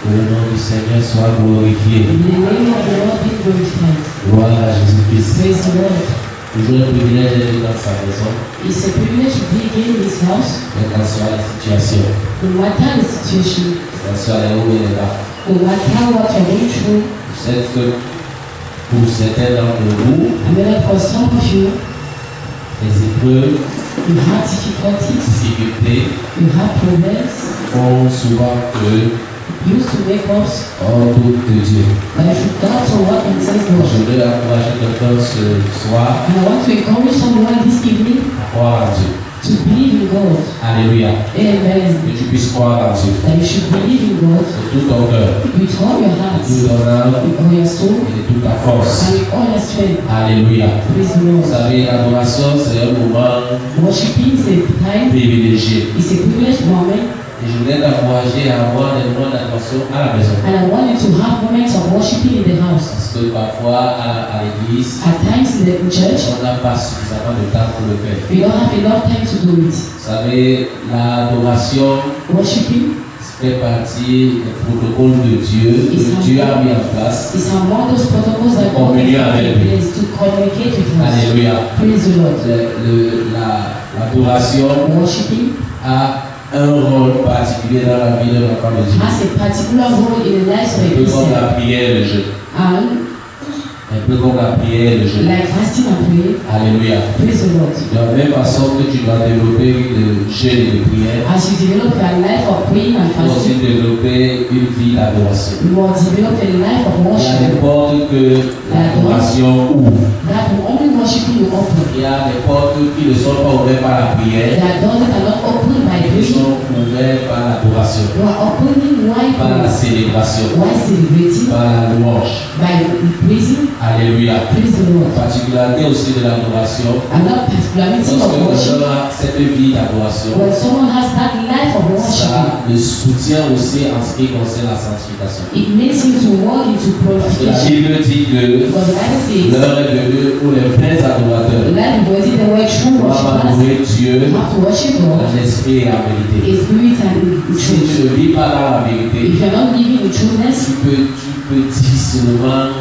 Que le nom du Seigneur soit glorifié. The name of the Lord be glorified. Gloire à Jésus-Christ. Praise the Lord. Toujours un privilège d'être dans sa maison, It's a privilege to be in His house, quelle qu'en soit la situation, no matter the situation, quelle soit les hauts et les bas. no matter what you're going through. Je sais que pour certains d'entre vous, I mean, for some of you, les épreuves, you have difficulties, difficultés you have problems, font souvent que used to make us hors doute de Dieu. that you should doubt on what concerns Je God. veux encourager quelqu'un ce soir And I want to encourage someone this evening à croire en Dieu. to believe in God. Alléluia. Amen. Que tu puisses croire en Dieu. That you should believe in God De tout ton cœur, with all your de heart, tout ton âme with all your soul, et de toute ta force. and with all your strength. Alléluia. Praise the Vous Lord. savez, l'adoration, c'est un moment Worshiping is a time, privilégié. it's a privileged moment, Et je voudrais t'encourager à avoir des moments d'adoration à la maison. and I want you to have moments of worshiping in the house. Parce que parfois, à l'église, At times in the church, on n'a pas suffisamment de temps pour le faire. we don't have enough time to do it. Vous savez, l'adoration Worshiping fait partie des protocoles de Dieu, que Dieu a mis en place. is among those protocols that God has Communion avec put in lui. place to communicate with us. Alléluia. Praise the Lord. L'adoration Worshiping a un rôle particulier dans la vie de l'enfant de Dieu. has a particular role in the lives of a Un peu comme Christian. la prière et le jeûne. And Un peu comme la prière et le jeûne. like fasting and prayer, Alléluia. praise the Lord. De la même façon que tu dois développer le jeûne et de prière, As you develop your life of praying and tu dois aussi fasting, développer une vie d'adoration. you will develop a life of Il y a worship. des portes que l'adoration ouvre. That will only worshiping will open. Il y a des portes qui ne sont pas ouvertes par la prière, There are doors that are not opened by qui praying. sont ouvertes par l'adoration, You are opening wide par la célébration, while celebrating, par la louange. by praising. Alléluia. Praise the Lord. La particularité aussi de l'adoration, Another particularity lorsque of worship, quelqu'un a cette vie d'adoration, when someone has that life of worship, ça le soutient aussi en ce qui concerne la sanctification. it makes him to walk into Parce que la purification. Bible dit que Because the Bible says, l'heure est venue où les vrais adorateurs let the worthy the way true doivent worshipers adorer Dieu have to worship God en esprit et en vérité. in spirit and in Si truth. tu ne vis pas dans la vérité, If you're not living in truthfulness, tu peux difficilement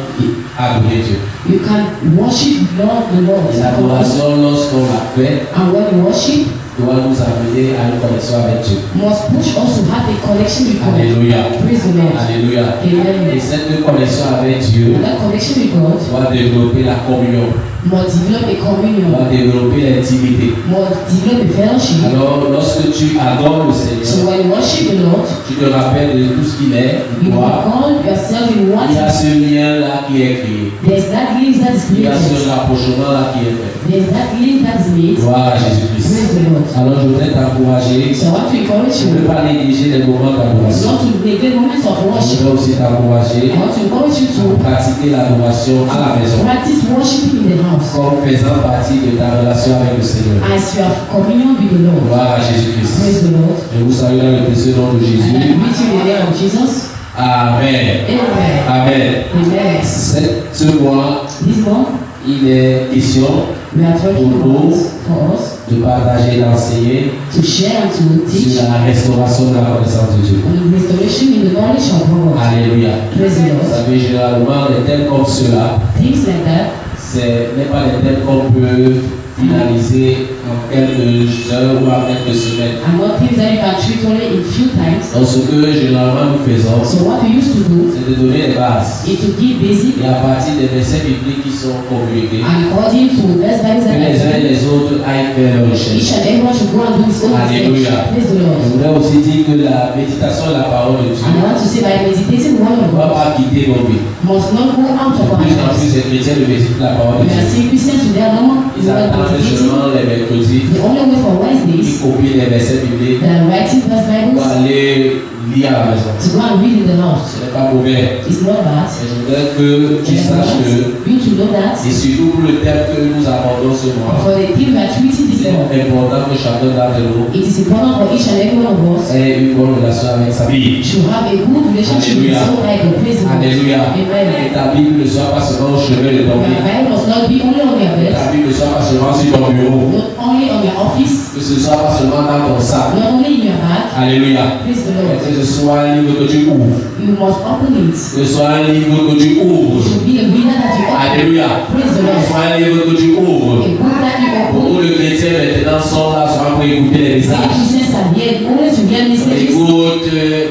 adorer Dieu. you can worship Lord the Lord. L'adoration, lorsqu'on la fait, And when you worship, doit nous amener à une connexion avec Dieu. must push us to have a connection with God. Alléluia. Praise the Lord. Alléluia. Amen. Et cette connexion avec Dieu And that connection with God doit développer la communion, must develop a communion, doit développer l'intimité. must develop a fellowship. Alors, lorsque tu adores le So Seigneur, when you worship the Lord, tu te rappelles de tout ce qu'il est, de you toi. recall yourself in what Il y a ce lien-là qui est créé. there's that link that is Il y a ce created. rapprochement-là qui est fait. There's that link that is made. Gloire à Jésus-Christ. Praise the Lord. Alors, je voudrais t'encourager. So I want to encourage Je ne veux you pas négliger les moments d'adoration. not to neglect moments of Je worship. voudrais aussi t'encourager I want to encourage you à to pratiquer l'adoration à la maison, practice worshiping in the house comme faisant partie de ta relation avec le Seigneur. as you have communion with the Lord. Gloire à Jésus-Christ. Praise the Lord. Je vous salue dans le précieux nom de And I Jésus. greet you in the name of Jesus. Amen. Amen. Amen. Amen. Ce mois, This month, il est question we are talking about for us de partager et d'enseigner to share and to teach sur la restauration de la connaissance de Dieu. on restoration in the knowledge of God. Alléluia. Praise the Vous Lord. savez, généralement, les thèmes comme ceux-là, Things like that, ce n'est pas les thèmes qu'on peut finaliser en quelques heures ou en quelques semaines. are not things that you can treat only in few times. Donc, ce que généralement nous faisons, So what we used to do c'est de donner les bases. is to give basic Et à partir des versets bibliques qui sont communiqués, according to best values que les uns and et les autres aillent faire leur each recherche. and everyone should go and do his own Alléluia. research. Praise the Lord. Je voudrais aussi dire que la méditation de la parole de And I Dieu want to say by meditating the word ne of va God pas quitter nos vies. must not go out De of our plus en plus, lives. les chrétiens ne méditent la parole de We are Dieu. seeing Christians today are normal. Ils We are attendent meditating. seulement les mercredis, The only way for ils Wednesdays copient les versets bibliques they are writing verse pour Bibles aller lire à la maison. to go and read in the house. Ce n'est pas mauvais. It's not bad. Mais je voudrais que tu saches que, You to know that et surtout pour le thème que nous abordons ce mois, for the thing we are treating this c'est month, important que chacun d'entre nous it is important for each and every one of us ait une bonne relation avec sa Bible. to have a good relationship with Alléluia. so Bible. Praise the Lord. Alléluia. Amen. Et ta Bible ne soit pas seulement au chevet de ton Your lit. Bible must not be only on your bed, Ta Bible ne soit pas seulement sur ton bureau. not only on your office, Que ce soit pas seulement dans ton sac. not only in your bag. Alléluia. Praise the Lord. Que ce soit un livre que tu ouvres. You must open it. Que ce soit un livre que tu It ouvres. should be a reader that you open. Alléluia. Praise the Que ce Lord. soit un livre que tu ouvres. A book that you open. Beaucoup de chrétiens maintenant sont là seulement pour écouter les Many messages. Christians are here only to hear On messages. écoute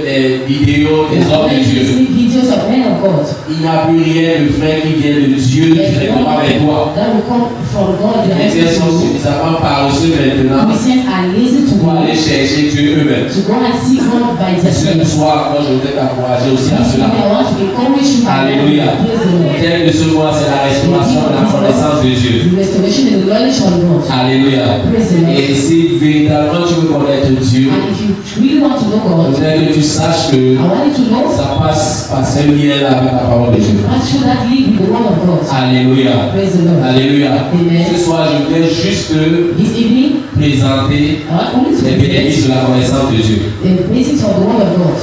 les vidéos des hommes de Dieu. See videos of men of God. Il n'y a plus rien de vrai qui vient de Dieu directement avec toi. That will come from God. Les chrétiens sont suffisamment paresseux maintenant Christians are lazy to pour aller chercher Dieu eux-mêmes. go and see God by Ce themselves. soir, moi je voudrais t'encourager aussi à This cela. evening, I want to encourage you. Alléluia. Praise the Lord. Tel que ce mois, c'est la restauration de la connaissance de Dieu. The restoration and the knowledge of God. Alléluia. Praise the Lord. Et si véritablement tu veux connaître Dieu, And if you really want to know je God, voudrais que tu saches que I want you to know ça passe par ce lien-là avec la parole de Dieu. pass through that lead with the word of God. Alléluia. Praise the Lord. Alléluia. Amen. Ce soir, je voudrais juste This evening, présenter I want only to les present bénéfices de la connaissance de Dieu. the basics of the word of God.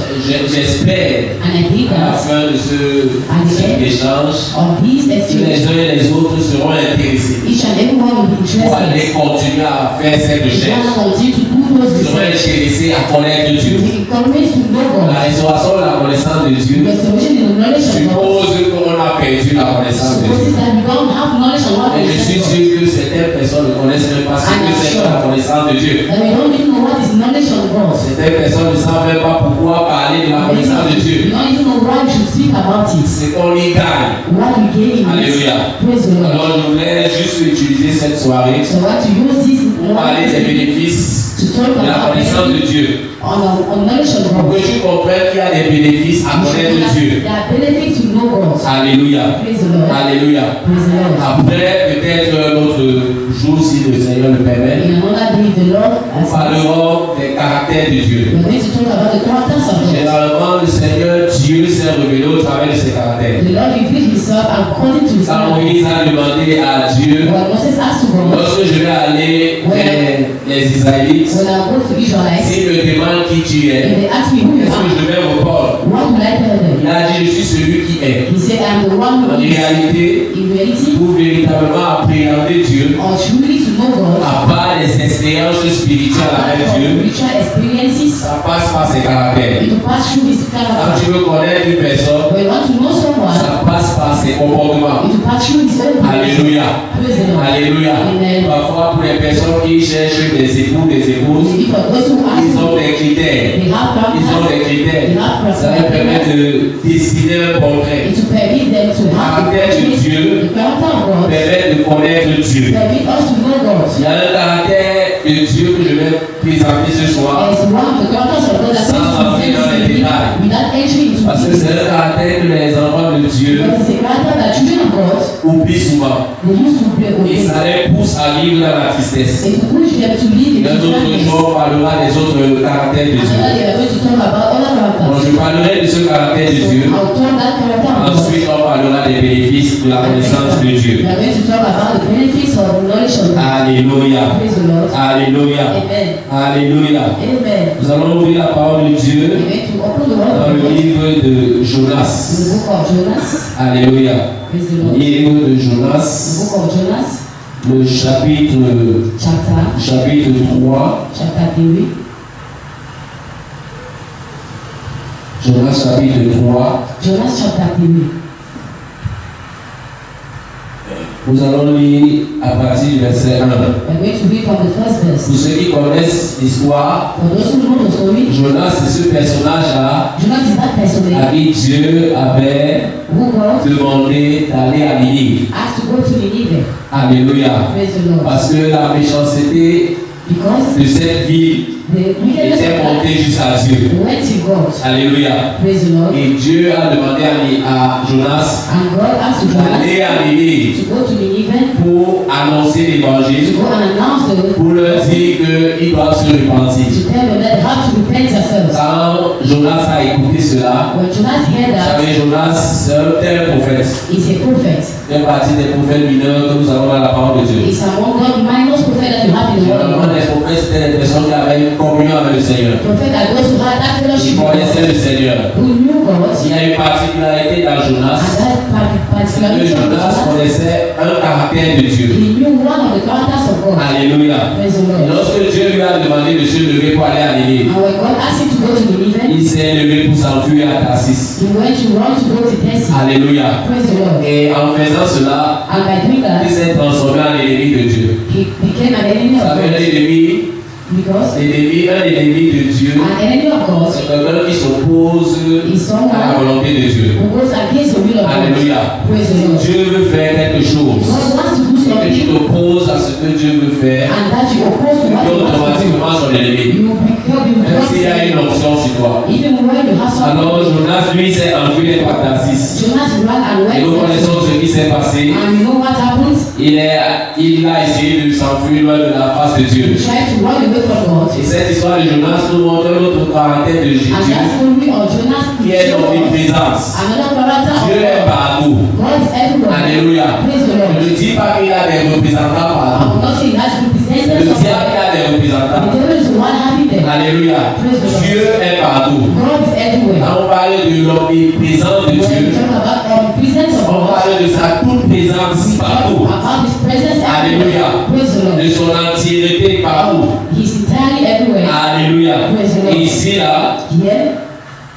J'espère And I think à la that fin de cet échange of these que les exchanges, uns et les autres seront intéressés each and every one will be pour aller interested. continuer à faire cette If you recherche. want to continue to do those Seront research, intéressés à connaître Dieu. you encourage to know La God. restauration de la connaissance de Dieu Restoration in the knowledge of God. suppose qu'on a perdu la connaissance de Dieu. Supposes that we don't have knowledge of what Et je is suis God. sûr que certaines personnes ne connaissent même pas ce que c'est que la connaissance de Dieu. That we don't even know what is knowledge of God. Certaines personnes ne savent même pas pourquoi parler de la connaissance de Dieu. We don't even know why we should speak about it. C'est qu'on y gagne. What we gain in it. Alléluia. Praise the Lord. Alors je voulais juste utiliser cette soirée So I want to use this pour parler des bénéfices to talk de la about connaissance de Dieu. on knowledge of Pour God. que tu comprennes qu'il y a des bénéfices à connaître Dieu. There are benefits to know God. Alléluia. Praise the Lord. Alléluia. Praise the Lord. Après, peut-être un autre jour, si le Seigneur le permet, In another day, the Lord nous has parlerons des caractères de Dieu. we're going to talk about the characters of God. Généralement, le Seigneur Dieu s'est révélé au travers de ses caractères. The Lord revealed himself according to his Quand character. Moïse a demandé à Dieu, When Moses asked to God, lorsque je vais aller vers les Israélites, when I go to Israelites, s'ils me demandent qui tu es, and they ask me who you qu'est-ce que are, je vais répondre? what will I tell them? Il a dit, je suis celui qui est. He said, I'm the one En who is. réalité, In reality, pour véritablement appréhender Dieu, or truly to know God, à part les expériences spirituelles apart avec from Dieu, spiritual experiences, ça passe par ses caractères. to pass through his Quand character. tu veux connaître une personne, When you want to know someone, ça passe par ses comportements. to pass through his own behavior. Alléluia. Praise the Lord. Alléluia. Amen. Parfois, pour les personnes qui cherchent des époux, des épouses, If for those who ask, ils ont des critères. they have Ils ont character, des critères. they have Ça leur permet de dessiner un portrait. and to permit them to have Caractère de Dieu the character of God, permet de connaître Dieu. permit us to know God. Il y a un caractère de Dieu que je vais présenter ce soir. As one of the characters of God that Sans entrer dans les détails. without entering into Parce que it. c'est un caractère que les enfants de Dieu Because it's a character that children of God, oublient souvent. they used to play Et with. ça les pousse à vivre dans la tristesse. It push them to live in Un autre sadness. jour, on parlera des autres caractères de Another Dieu. day, we are going to talk about other Donc, characters. je parlerai de ce caractère de Dieu. I'll talk that character of God. Ensuite, on parlera des bénéfices de la connaissance de Dieu. We are going to talk about the benefits of knowledge of God. Alléluia. Praise the Lord. Alléluia. Amen. Alléluia. Amen. Nous allons ouvrir la parole de Dieu We're going to open the word dans of le God. livre de In Jonas. the book of Jonas. Alléluia. Praise the Lord. Livre de The Jonas, book of Jonas, le chapitre chapter 3. chapter 3. Jonas chapitre 3. Jonas chapter 3. Nous allons lire à partir du verset 1. We're going to read from the first verse. Pour ceux qui connaissent l'histoire, For those who know the story, Jonas, c'est ce personnage-là Jonas is that person à qui Dieu avait who God demandé d'aller à Ninive. asked to go to Nineveh. Alléluia. Praise the Lord. Parce que la méchanceté Because de cette ville the wickedness était of God montée jusqu'à Dieu. went to God. Alléluia. Praise the Lord. Et Dieu a demandé à Jonas And God asked Jonas d'aller à Ninive to go to Nineveh pour annoncer to l'évangile, go and announce the pour leur dire qu'ils doivent se repentir. to tell them that they have to repent themselves. Quand Jonas a écouté cela, When Jonas heard vous that, savez, Jonas, c'est un tel prophète. he's a prophet. fait partie des prophètes mineurs que nous avons dans la parole de Dieu. It's among God minor prophet that you have in the Généralement, world. les prophètes, c'était des personnes qui avaient une communion avec le Seigneur. Prophet that goes to have that Ils fellowship connaissaient le Seigneur. who knew God. Il y a une particularité dans And Jonas. that Que particularity of Jonas God, connaissait un caractère de Dieu. he knew one of the characters of God. Alléluia. Praise the Et Lord. lorsque Dieu lui a demandé de se lever pour aller à Néné, And when God asked him to go to Nineveh, il s'est levé pour s'enfuir à Tarsis. he went to run to go to Tessie. Alléluia. Praise the Lord. Et en faisant cela, And by doing il that, s'est transformé en ennemi de Dieu. he became an enemy Vous of savez, God. l'ennemi, Because un ennemi de Dieu, an enemy of God c'est quelqu'un qui s'oppose is à la someone volonté de Dieu. who goes against the will of God. Alléluia. Praise the Lord. Dieu veut faire quelque chose. God wants to do Et que tu something, t'opposes à ce que Dieu veut faire, and that you oppose to tu what es you want to automatiquement son ennemi. do. You become Même s'il y a une option sur toi. even when you have Alors something. Jonas, lui, s'est enfui par Tarsis. Jonas ran and Et nous went. connaissons ce qui s'est passé. And you know what happened? Il a essayé de s'enfuir loin de la face de He Dieu. tried to run away from God. Et cette histoire de Jonas nous montre un autre caractère de And Dieu that story of Jonas qui est omniprésence. another character Dieu of est God. partout. God is everywhere. Alléluia. Praise the Je Lord. ne dis pas qu'il y a des représentants I partout. will not say that Le representatives of diable God. a des The représentants. devil is the one having them. Alléluia. Dieu est partout. God is everywhere. Quand on parle de l'omniprésence de When we Dieu, talk about omnipresence of on God, parle de sa toute présence we talk partout. about His presence Alléluia. everywhere. Praise the Lord. De son entièreté partout. He's entirely everywhere. Alléluia. Et ici, là, Here,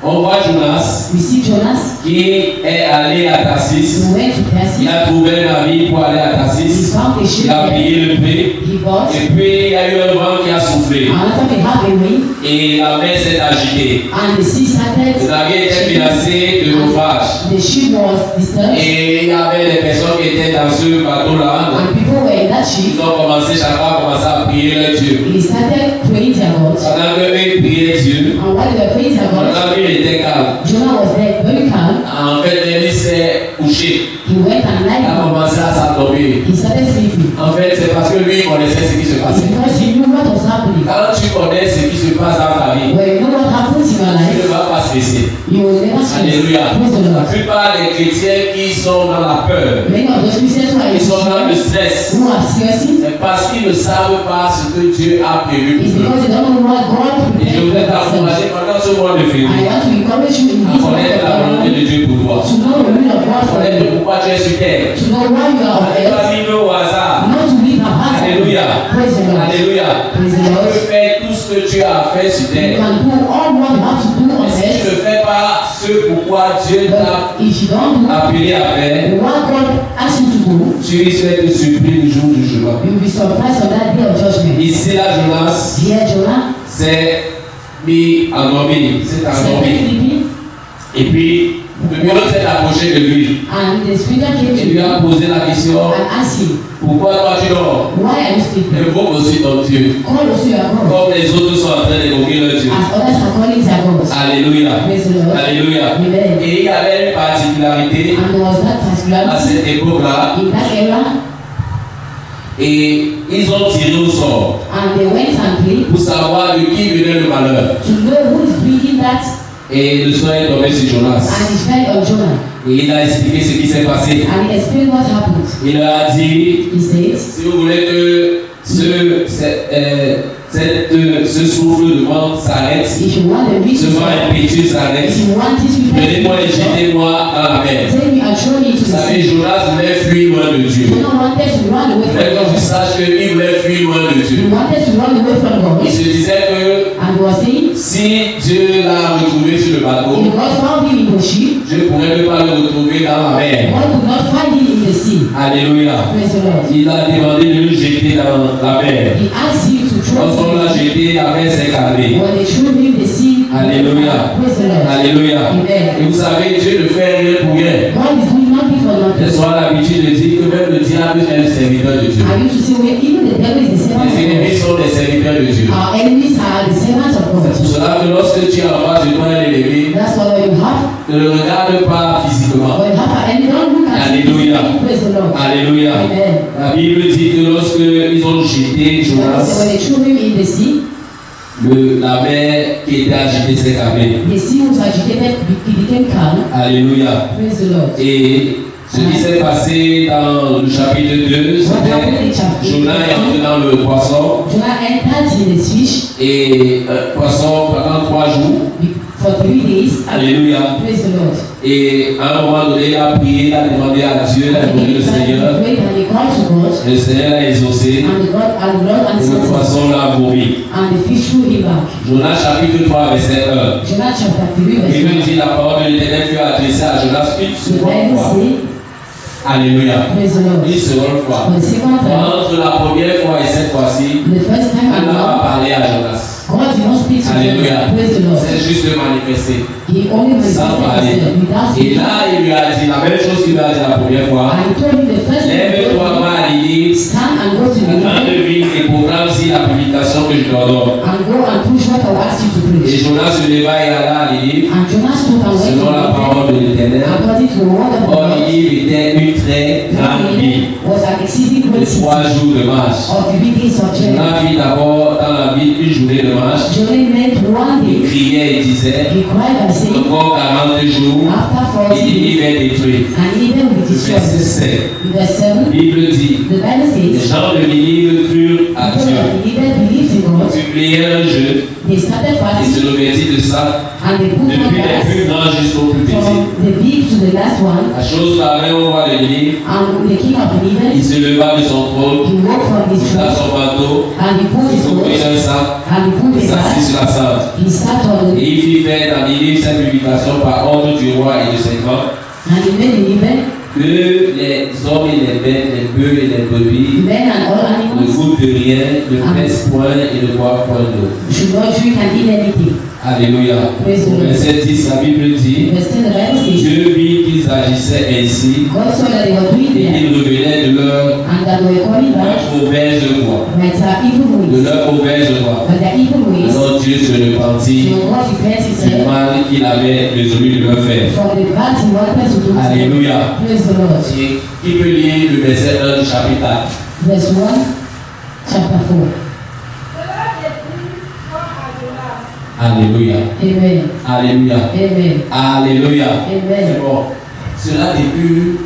on voit Jonas we see Jonas. qui est allé à Tarsis. He went to Il Tarsus. a trouvé un navire pour aller à He Tarsis. found a ship Il a there. payé le prix. He bought. Et puis, il y a eu un vent qui a soufflé. And after they had a wind, Et la mer s'est agitée. and the sea started. Le navire était menacé de naufrage. The ship was disturbed, Et il y avait des personnes qui étaient dans ce bateau-là. and people were in that ship. Ils ont commencé, chacun a commencé à prier leur Dieu. They started praying their God. Pendant qu'eux ils priaient Dieu, And while they were praying their God, pendant qu'il était calme, Jonah was there, very calm. en fait, il s'est couché. He went and Il lied a down. commencé à s'endormir. He started sleeping. En fait, c'est parce que lui, il connaissait ce qui se It's passait. because he knew what was happening. Quand tu connais ce qui se passe dans ta vie, When you know what happens in your tu life, ne vas pas stresser. you will never stress. Alléluia. Praise the La Lord. plupart des chrétiens qui sont dans la peur, Many of those Christians who are ils sont dans le in stress, who are stressing, c'est parce qu'ils ne savent pas ce que Dieu a prévu is pour eux. because they don't know what God Et je voudrais prepared for themselves. t'encourager pendant ce mois de I février want to encourage you in à this connaître la volonté month de Dieu pour toi. to know the will of God for Connaître you, pourquoi tu es sur terre. to know why you are on Ne pas earth, vivre au hasard. not to live haphazardly. Alléluia. Praise the Lord. Alléluia. Praise the Tu Lord. peux faire tout ce que tu as fait sur You terre. can do all what you have to do on Mais si tu earth, ne fais pas ce pourquoi Dieu t'a but if you don't do appelé à faire, what God asks you to do, tu risques d'être surpris le jour du jugement. you will be surprised on that day of judgment. Ici, là, Jonas Here, Jonah s'est mis endormi. S'est started endormi. sleeping, Et puis, le mur s'est approché de lui. and the speaker came to Il lui him a posé la question, and asked him, pourquoi toi tu dors? why are you sleeping? Invoque aussi ton Dieu. Call also your God, Comme les autres sont en train d'évoquer leur Dieu. as others are calling their gods. Alléluia. Praise the Lord. Alléluia. Amen. Et il y avait une particularité And there was that à particularity cette époque-là. in that era, Et ils ont tiré au sort and they went and prayed pour savoir de qui venait le malheur. to know who is bringing that, Et le soir est tombé sur Jonas. and he fell on Jonah. Et il a expliqué ce qui s'est passé. And he explained what happened. Il leur a dit, He says, si vous voulez que ce souffle de vent s'arrête, if you want the rich ce to vent stop, impétueux s'arrête, if you want this venez-moi et people to jetez-moi dans la mer. take me and throw me to Vous the savez, sea. Jonas voulait fuir loin de Dieu. Jonah wanted to run away Je voulais from que tu God. saches qu'il voulait fuir loin de He Dieu. wanted to run away from God. Il se disait que And he was saying, si Dieu l'a retrouvé sur le if bateau, God found him in the ship, je pourrais ne pas le retrouver dans la mer. God could not find him in the sea. Alléluia. Praise the Lord. Il a demandé de le jeter dans la mer. He asked him to throw Lorsqu'on l'a him. jeté, la mer s'est calmée. When they threw him, the sea. Alléluia. Praise the Lord. Alléluia. Et vous savez, Dieu ne fait rien pour rien. God is doing nothing for J'ai nothing. souvent l'habitude de dire que même le diable est un serviteur de Dieu. I used to say, well, even the devil is the servant Les of ennemis God. sont des serviteurs de Dieu. Our enemies are the servants of C'est pour God. cela que lorsque tu as en face de toi un ennemi, That's why when you have, ne le regarde pas physiquement. when you have an enemy, don't look at Alléluia. him. Praise the Lord. Alléluia. Amen. La Bible dit que lorsque ils ont jeté So Jonas, when they threw him in the sea, la mer qui était agitée s'est calmée. the sea was agitated, he became calm. Alléluia. Praise the Lord. Et Ce qui s'est passé dans le chapitre 2, c'était Jonas est entré dans le poisson. Jonah entered in the fish Et poisson pendant 3 jours. for 3 days. Alléluia. Praise the Lord. Et à un moment donné, il a prié, il a demandé à Dieu, il a demandé au Seigneur. And he called to God. Le Seigneur l'a exaucé. And the Lord Et answered le him. poisson l'a vomi. And the fish threw him back. Jonas chapitre 3, verset 1. Jonah chapter 3 Il verse me 1. dit la parole de l'Éternel fut adressée à Jonas une The seconde Bible fois. says, Alléluia. praise the Lord. Une seconde fois. For the second time, Entre la première fois et cette fois-ci, the first time il and n'a pas now, parlé à Jonas. God did not speak to Alléluia. him. Praise the Lord. C'est juste manifesté. He only Sans manifested parler. himself without Et speaking. là, il lui a dit la même chose qu'il lui a dit la première fois. And he told him the first Lève-toi, time, va à l'île, stand and go to the attends de river ville et proclame si la publication que je te donne. and go and preach what I will ask you to Et preach. Jonas se leva et alla à l'île, And Jonah stood and went to selon la the parole de l'Éternel. according to the word of the Or, Lord. l'île était une très grande ville Was an exceeding de great city 3 jours de marche. of the beginnings of Jonah. Jonas fit d'abord dans la ville une journée de marche. Jonah met one Il day, criait et disait, he cried and said, encore 40 jours, after et 40 il est détruit. and even with Le his verset choice. 7. Verse 7, La Bible dit, the Bible les says, gens de Ninive crurent à people Dieu. of Nineveh believed in God. Publièrent un jeu They started et fasting se revêtirent de ça, and they put on depuis les fast plus grands jusqu'aux plus petits. from the big to the last one. La chose parlait au roi de Ninive. And the king of Il Nineveh, se leva de son trône, he woke from his quitta throne son manteau, and he put il his ouvrit clothes un sac, and he put il his s'assit hat. sur la cendre. He sat on Et it il fit faire dans Ninive cette publication par ordre du roi et de ses grands, and he made Nineveh, que les hommes et les bêtes, les bœufs et les brebis, men and all ne animals goûtent de rien, ne pèsent point et ne boivent point d'eau. should not drink and eat anything. Alléluia. Praise the Au Lord. verset 10, la Bible dit, Verse 10, the Bible says, Dieu vit qu'ils agissaient ainsi God saw that they were doing et that qu'ils revenaient de leur and that they were coming back mauvaise voie. by their evil De ways. leur mauvaise voie. By their evil ways, Alors Dieu se repentit so God repents du himself mal qu'il avait résolu de leur faire. from the bad he wanted to do to them. Alléluia. Praise the Lord. Et qui peut lire le verset 1 du chapitre 4? Verse 1, chapter 4. Alléluia. Amen. Alléluia. Amen. Alléluia. Amen. C'est bon. Cela débute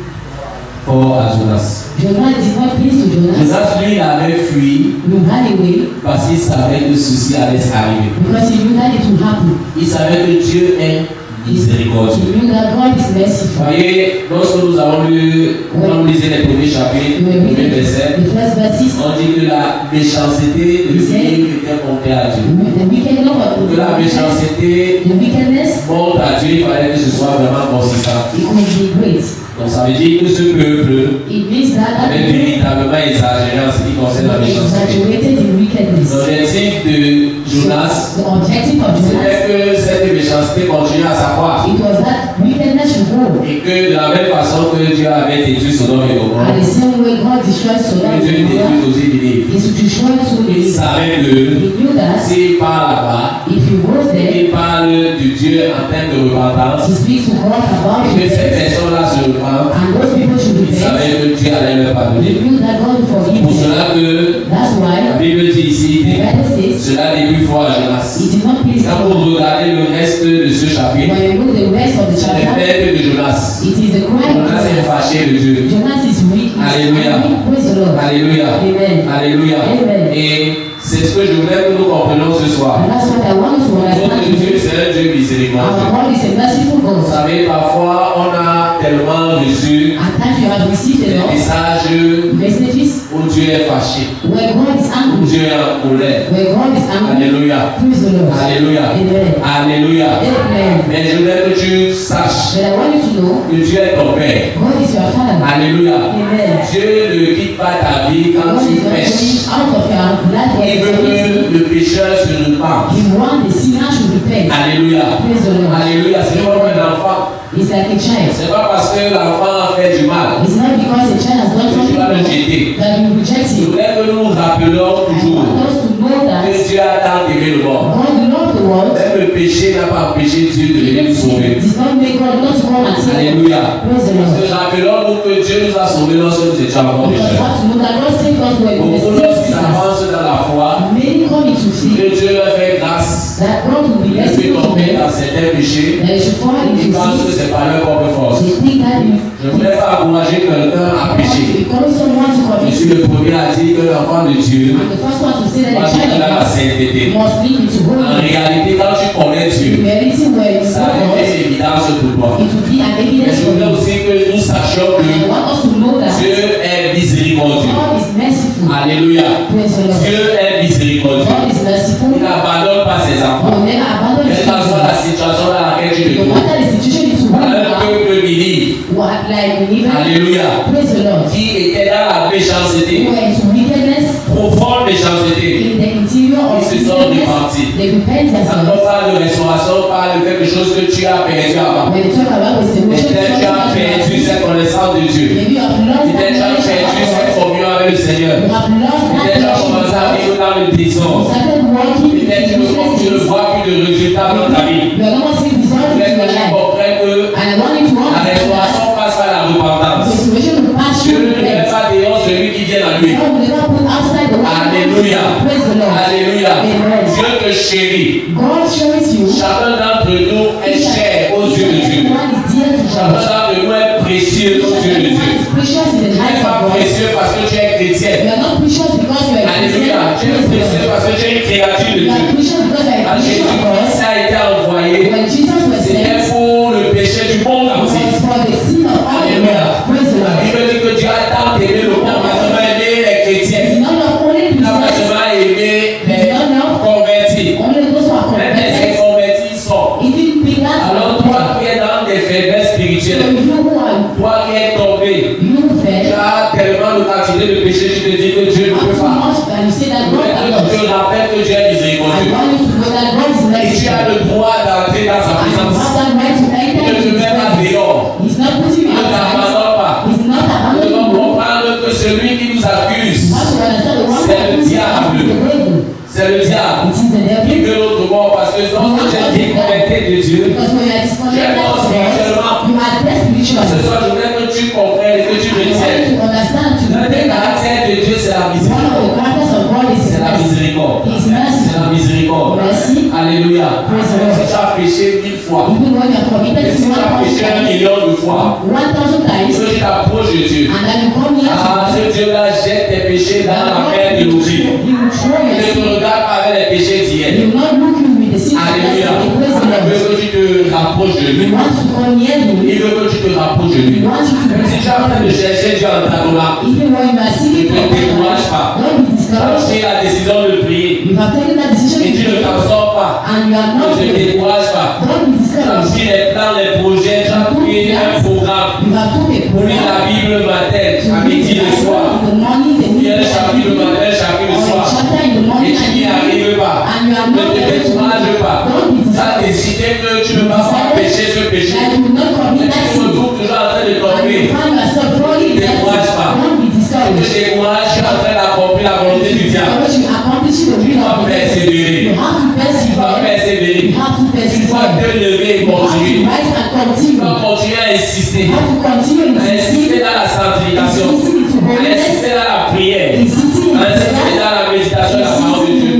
fort à Jonas. Jonah did not please to Jonas. Jonas, lui, il avait fui He ran away parce qu'il savait que ceci allait arriver. because he knew that it would happen. Il savait que Dieu est miséricordieux. He knew that God is Vous merciful. voyez, lorsque nous avons lu, quand nous lisons les premiers chapitres, les When we premiers read versets, the first verses, on dit que la méchanceté de Dieu était montée à Dieu. the Que la méchanceté wickedness, monte à Dieu, il fallait que ce soit vraiment consistant. it could be great. Donc ça veut dire que ce peuple It means that avait véritablement exagéré en ce qui concerne la méchanceté. exaggerated in wickedness. L'objectif de Jonas, The objective of Jonas, c'était que cette méchanceté continue à s'accroître. it was that wickedness should go. Et que de la même façon que Dieu avait détruit Sodome et Gomorrhe, And the same way God destroyed Sodom que Dieu and Gomorrah, détruit aussi Ninive. is to destroy Il Sodom. savait que He knew that s'il part là-bas, if he goes there, il parle du Dieu en termes de repentance, he speaks to God about et que ces it, personnes-là se repentent, and those people should il repent. savait que Dieu allait leur He pardonner. knew that God would forgive Pour them. cela que That's la why Bible dit ici, the Bible says cela début fort à Jonas. it did not please Quand God. vous regardez le reste de ce chapitre, When you look the rest of the c'est le chapter, père de Jonas. it is the cry of Jonas est Jonas. fâché de Dieu. Jonas is weak. He's Alléluia. angry. Praise the Lord. Alléluia. Amen. Alléluia. Amen. Et c'est ce que je voulais que nous comprenions ce soir. And that's what I want to Notre understand. Dieu, c'est un Dieu Our miséricordieux. God is a merciful Vous God. savez, parfois, on a tellement reçu At times you have received des a lot messages messages où Dieu est fâché, where God is où angry. Dieu est en colère. Where God is angry. Alléluia. Praise the Lord. Alléluia. Amen. Alléluia. Amen. Mais je voudrais que tu saches But I want you to know que Dieu est ton Père. God is your Father. Alléluia. Amen. Dieu ne quitte pas ta vie quand God tu is not pêches. going out of your life Il veut when you que le pécheur se repente. He wants the sinner should repent. Alléluia. Praise the Lord. Alléluia. C'est comme un enfant. It's like a child. C'est pas parce que l'enfant fait du mal It's not because a child has done que tu something vas le wrong jeter. that you reject Je him. voudrais que nous nous rappelions I toujours want us to know que that Dieu a tant aimé le monde. God loved the world. Même le péché n'a pas empêché Dieu de venir nous sauver. It does not make God not to come and save us. Alléluia. Praise the Parce Lord. que rappelons-nous que Dieu nous a sauvés lorsque nous étions encore Because we pécheurs. have to know that God saved us when we were Beaucoup still lorsqu'ils sinners. avancent dans la foi, Many come into to see que Dieu leur fait grâce that God will be de merciful to tomber them, dans certains péchés. that they should fall Ils into pensent que sin. c'est par leur propre force. They think that if Je ne voudrais pas encourager quelqu'un à pécher. calling someone to Je commit suis sin, le premier à dire que l'enfant de Dieu I'm the first one to say that doit the child vivre of dans la God sainteté. must live into En holiness. réalité, quand tu connais In Dieu, reality, where you ça know devient God, une évidence pour toi. it will be an Mais evidence je for voudrais you. aussi que nous sachions And I que want us to know that Dieu est miséricordieux. God is merciful. Alléluia. Praise the Lord. Dieu est miséricordieux. God is merciful. Il n'abandonne pas ses He enfants. will never abandon his Quelle que soit la children. situation dans laquelle tu te No trouves. matter the situation is Un wrong, peuple minime. what like we live in. Alléluia. Praise the Lord. Qui était dans la méchanceté, Who were into wickedness profonde méchanceté. in the interior of Ils se sont wickedness, repentis. they repent Quand on themselves. parle de restauration, on parle de quelque chose que tu as perdu avant. When they talk about restoration, Peut-être tu as perdu cette connaissance de Dieu. maybe you have lost that Peut-être tu as knowledge perdu of cette God. communion avec le Seigneur. You have lost that Peut-être tu as connection with commencé à God. vivre dans le You désordre. started walking in Peut-être tu ne useless vois plus de résultats dans ta vie. You are not seeing results Je in voudrais your que tu life. comprennes que And I want you to la understand that restauration passe par la repentance. restoration will pass Dieu through ne met repentance. pas dehors celui qui vient à lui. God will never put outside the one. Alléluia. Praise the Lord. Alléluia. Amen. Dieu te chérit. God shows you Chacun d'entre nous est cher aux yeux de Dieu. everyone is dear to Chacun God. d'entre nous est précieux aux yeux de Everyone Dieu. is precious in the Tu n'es eyes of pas God. précieux parce que tu es chrétien. You are not precious because you are a Alléluia. Tu es Christian. précieux parce que tu es une créature de You are Dieu. precious because you are a Quand Christian of God. Jésus-Christ a été envoyé, When Jesus was c'était sent, pour le péché du monde it was entier. for the sin of all the Alléluia. world. Praise the La Lord. Bible dit que Dieu a tant aimé le monde, pas seulement aimé les chrétiens. It's not only Il n'a pas Christians, seulement aimé les it's not convertis. only those who are Même les converted, inconvertis sont. even pagans. Alors toi qui es dans des faiblesses So spirituelles, you who are toi qui es tombé, you tu fed, as tellement de quantité de péché, tu te dis que Dieu ne not peut too pas. much, and you say that God Je cannot. te rappelle que Dieu est I miséricordieux. want you to know that God is Et tu merciful. as le droit d'entrer dans sa And you présence. have that right to enter Il ne into te His met pas presence. dehors. He's not putting Il you ne outside. t'abandonne pas. He's not Nous abandoning devons you. comprendre que celui qui nous accuse, You have to understand the one C'est le who is diable. the devil. c'est le diable. It is the Qui devil. veut notre mort parce que lorsque tu es déconnecté de Dieu, Because when you are disconnected mort from spirituellement. God, you are dead ce spiritually. soir je voudrais que tu comprennes et que tu I want retiennes. you to understand to L'un des know that caractères de Dieu, c'est la one of the miséricorde. characters of God is C'est la mercy. miséricorde. He is C'est merciful. la miséricorde. Merci. Alléluia. Praise the Lord. Si tu as péché 1000 fois, Even when you are committed et si to tu as péché 1 1,000 million de fois, times, si tu t'approches de Dieu, and then you come here ah, to ce Dieu-là jette tes péchés dans la mer de l'oubli. He will throw Il your ne te sin. regarde pas avec les péchés He d'hier. will not look you with the sin of Alléluia. yesterday. Praise the Il Lord. veut que tu te rapproches de He lui. wants to come near you. Il veut que tu te rapproches de lui. He wants you to Même si tu es en train de chercher Dieu en ta là, even when you are seeking for Ne te décourage pas. God, don't be tu as discouraged. pris la décision de prier You have taken that decision et to tu ne pray, t'en sors pas. and you are not Ne te décourage pas. Don't be Tu as discouraged. pris les plans, les projets, tu as pris un programme. You have took a Pour lire program la Bible le matin, to à read midi the le Bible soir. in the morning, the Il y a un midnight, chapitre le matin, un chapitre le or a soir. chapter in the Et morning, tu n'y arrives pas. and you are Ne not te able to décourage pas. Don't be Tu as discouraged. décidé que tu ne vas pas pécher ce péché. That you will not Et commit that tu te sin. retrouves toujours en train de And you tomber. find yourself falling in that Décourage sin. pas. Don't be Tu te discouraged. décourages, tu es en train d'accomplir la volonté du diable. Because you accomplish the Tu will dois of God. persévérer. You have to Tu dois persevere. persévérer. You have to Tu dois persevere. te lever et You have to continuer. rise and Tu continue. dois continuer à insister. You have to continue À insister dans la sanctification. À insister dans la prière. À insister dans la méditation de la parole de Dieu.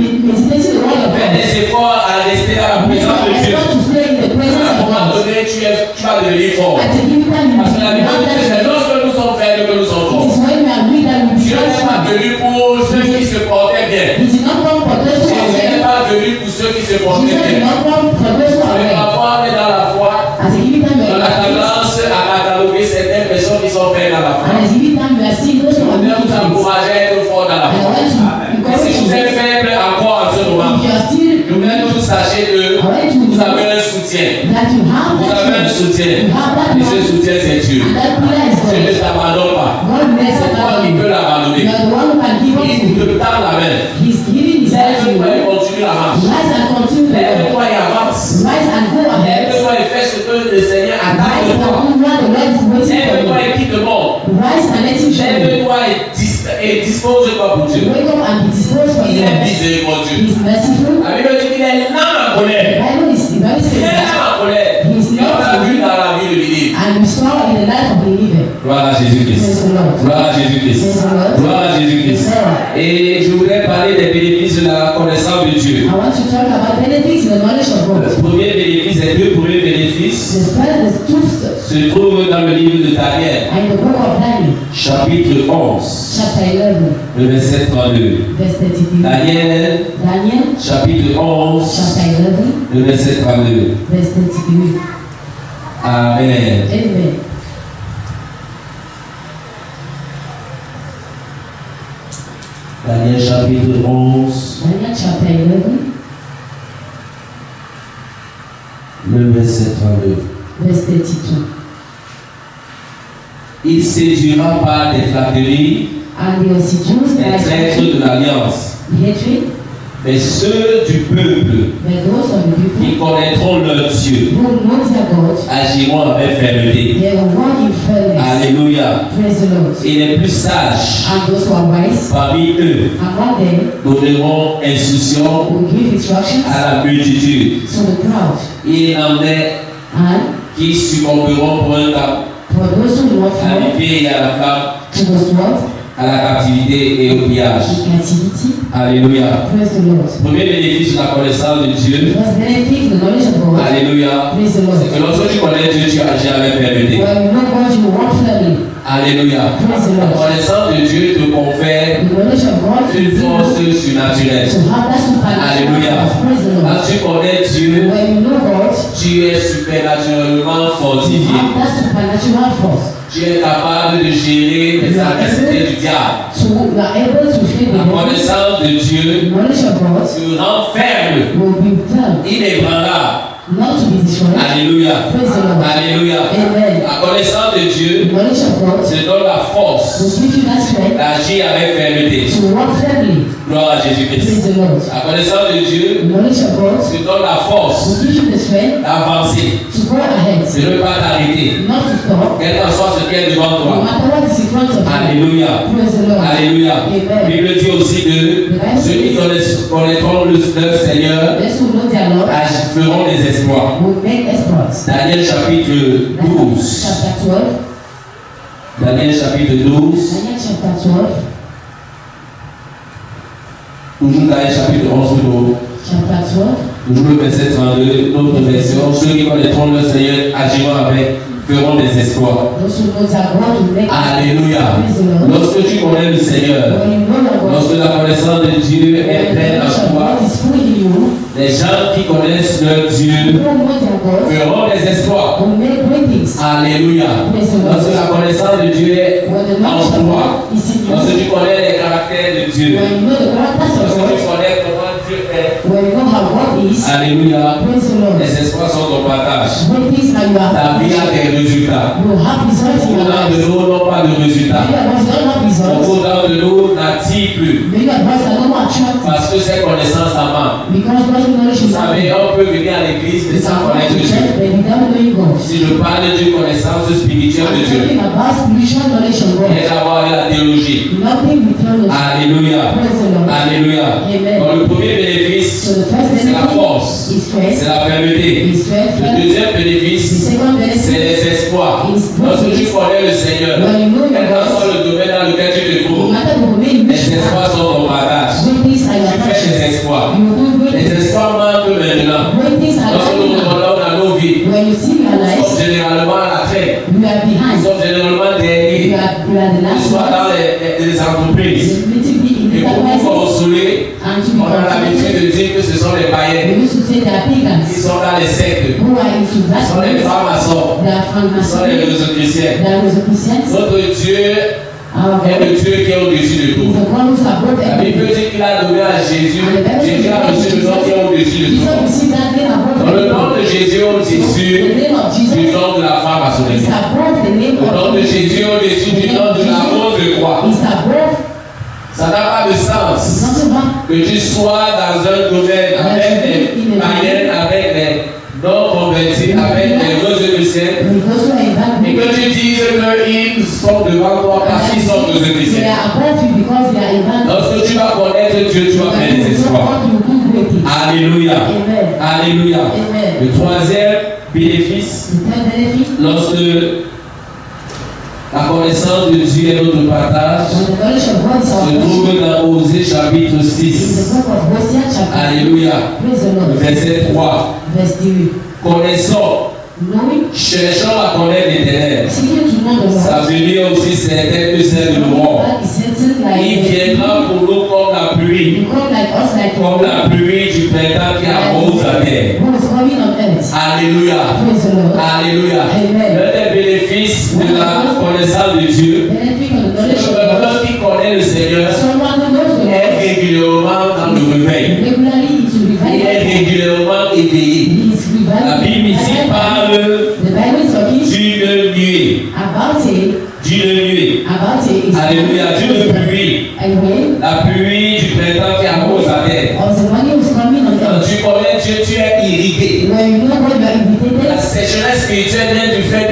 Fais des efforts à rester dans la présence de Dieu. À un moment donné, tu vas devenir fort. Parce que la Bible dit que c'est lorsque nous sommes faibles que nous sommes forts. Dieu n'est pas venu pour ceux qui se portaient bien. Jésus n'est pas venu pour ceux qui se portaient bien. Mais parfois, on est dans la foi. On a tendance à cataloguer certaines personnes qui sont faibles dans la foi. On doit vous encourager à être fort dans la foi. Et si vous êtes faible encore en ce moment, je voudrais que vous sachiez que vous avez un soutien. Vous avez un soutien. Et ce soutien, c'est Dieu. Dieu ne t'abandonne pas. C'est toi qui peux l'abandonner. Il te tend la main. Lève-toi et continue la marche. Lève-toi et avance. Lève-toi et fais ce que le Seigneur attend de toi. Lève-toi et quitte le monde. Lève-toi et dispose-toi pour Dieu. Il est miséricordieux. La Bible dit qu'il est lent en colère. Il est lent en colère. Et on l'a vu dans la vie de l'Église. And we saw in the life of the believer. Gloire à Jésus-Christ. Gloire à Jésus-Christ. Gloire à Jésus-Christ. Et je voudrais parler des bénéfices bénéfices de la connaissance de Dieu. I want to talk about benefits in the knowledge of God. Le premier bénéfice, les deux premiers bénéfices The two se trouvent dans le livre de Daniel, in the book of Daniel, chapitre 11, chapter 11, le verset 32. verse 32. Daniel, Daniel, chapitre 11, chapter 11, le verset 32. verse 32. Amen. Amen. Daniel, chapitre 11, Daniel, chapter 11, le verset 32. verse 32. Il séduira par des flatteries And they were seduced les by traîtres de l'alliance. hatred, Mais ceux du peuple but those of the people qui connaîtront leur Dieu who know their God, agiront avec fermeté. they will walk in fairness. Alléluia. Praise the Lord. Et les plus sages And those who are wise, parmi eux among them, donneront instruction will give instructions à la multitude. to the crowd. Il en est And qui succomberont pour un temps for those who do not à fall l'épée et à la flamme, to the sword, à la captivité et au pillage. to captivity, Alléluia. praise the Lord. Premier bénéfice de la connaissance de Dieu. First benefit, the knowledge of God, Alléluia. praise the Lord. C'est que lorsque tu connais Dieu, tu agis avec fermeté. When you know God, you walk fairly. Alléluia. Praise the La Lord. connaissance de Dieu te confère The knowledge of God une is force surnaturelle. to have that supernatural Alléluia. force. Praise the Quand Lord. tu connais Dieu, When you know God, tu es supernaturellement you fortifié. have that supernatural force. Tu es capable de gérer les adversités du diable. So you are able to feel the La connaissance de Dieu knowledge of God te rend ferme, will be firm, inébranlable. not to be destroyed. Alléluia. Praise the Lord. Alléluia. Amen. La connaissance de The Dieu knowledge of God te donne la force will give you that strength d'agir avec fermeté. to walk firmly. Gloire à Praise Jésus-Christ. the Lord. La connaissance de Dieu The knowledge of God te donne la force will give you the strength d'avancer, to go ahead, de ne pas t'arrêter, not to stop, quel que soit ce qui est devant no toi. matter what is in front of you. Alléluia. Praise the Lord. Alléluia. Amen. La Bible dit aussi que ceux qui connaîtront leur Seigneur Those who know their Lord feront des exploits. will make exploits. Daniel chapitre 12. Chapter 12. Daniel chapitre 12. Daniel chapter 12. Toujours Daniel chapitre 11 plutôt. Chapter 12. Toujours le verset 32, notre version. Ceux qui connaîtront leur Seigneur agiront avec, feront des exploits. Those who know their God will make Alléluia. Praise the Lord. Lorsque tu connais le Seigneur, When you know your God, lorsque la connaissance de Dieu est when the pleine knowledge en of toi, God is full in you, les gens qui connaissent leur who Dieu know their God feront des exploits. will make great things. Alléluia. Praise the Lord. Lorsque la connaissance de Dieu est When the en knowledge of toi, God is in lorsque you, tu connais les caractères de Dieu, when you know the characters of lorsque tu God, connais comment Dieu est, when you know how God is, alléluia, praise the Lord. les exploits sont ton partage. Great things are you Ta vie a have. des résultats. You have results in your Beaucoup d'entre life. nous n'ont pas de résultats. Many of us don't have results. Beaucoup d'entre nous n'attirent plus Many of us are not attractive parce que ces connaissances en manque. because God's knowledge Vous is not savez, on peut venir à l'église mais sans connaître Dieu. but without knowing God. Si je parle d'une connaissance spirituelle de I'm Dieu, talking about spiritual knowledge of God. rien à voir avec la théologie. Nothing with theology. Alléluia. Praise the Lord. Alléluia. Amen. Donc le premier bénéfice, So the first c'est la benefit force, is strength. c'est la fermeté. Is strength. Le deuxième The bénéfice, second c'est benefit les espoirs. is Lorsque tu connais le Seigneur, when you know quel your que soit God, le domaine dans lequel tu te no trouves, matter the domain in which les you espoirs are, sont ton partage. great things are your Tu fais portion. des espoirs. You will do great Les things. espoirs manquent maintenant. Great things are Lorsque nous your portion. regardons dans nos vies, When you see your nous life, sommes généralement à la traîne. you are Nous behind. sommes généralement You derrière. are the Que last ce soit dans one. les entreprises. You need to be in Et the pour nous enterprises consoler, and to be on a l'habitude confident. de dire que ce sont les païens We used to say they are qui pagans sont dans les sectes. who are into Ce that sont les place. francs-maçons. They are from Ce sont les Macedonia. Rosicruciens. They are Rosicrucians. Notre Dieu Our est God le Dieu qui est au-dessus de is tout. the one who is above La Bible everything. dit qu'il a donné à Jésus. Jésus a reçu le nom qui est au-dessus de Jesus tout. received that name above Dans le everything. nom de Jésus The au-dessus name of du Jesus nom de la femme is maçonnique. above the name Le nom de of Jésus au-dessus du nom de la rose de croix. is above. Ça n'a pas de It's sens not about que tu sois dans un domaine avec les païens, avec les non-convertis, avec les Rosicruciens, because we are in that et group. que tu dises qu'ils sont devant toi parce qu'ils sont They Rosicruciens. are above you because they are in that group. Lorsque tu vas connaître Dieu, tu vas faire des espoirs. Alléluia. Amen. Alléluia. Amen. Le troisième bénéfice, The third benefit, lorsque La connaissance de Dieu est notre partage. And the knowledge of God is our Se trouve dans Osée chapitre In the 6. book of Hosea chapter Alléluia. Praise the Lord. Verset 3. Verse 3. Connaissons, Knowing, cherchons à connaître l'Éternel. seeking to know the Sa Lord. venue est aussi certaine que celle de l'aurore. God is certain Il like viendra pour nous comme la pluie, you come like us like comme la pluie du printemps qui arrose la terre. who is coming on earth. Alléluia. Praise the Lord. Alléluia. Amen. L'un des bénéfices de la connaissance de Dieu, Benefit of the knowledge of God. quelqu'un qui connaît le Seigneur Someone who knows the est Lord régulièrement dans le réveil. regularly is Il est revival. régulièrement éveillé. He is La Bible ici revival. parle The Bible is talking d'une nuée. about it. D'une nuée. About it. Is Alléluia. D'une pluie. and when La pluie du printemps qui arrose la terre. of the money who's coming on Quand earth. tu connais Dieu, tu es irrigué. When you know what you are invitated. La sécheresse spirituelle vient du fait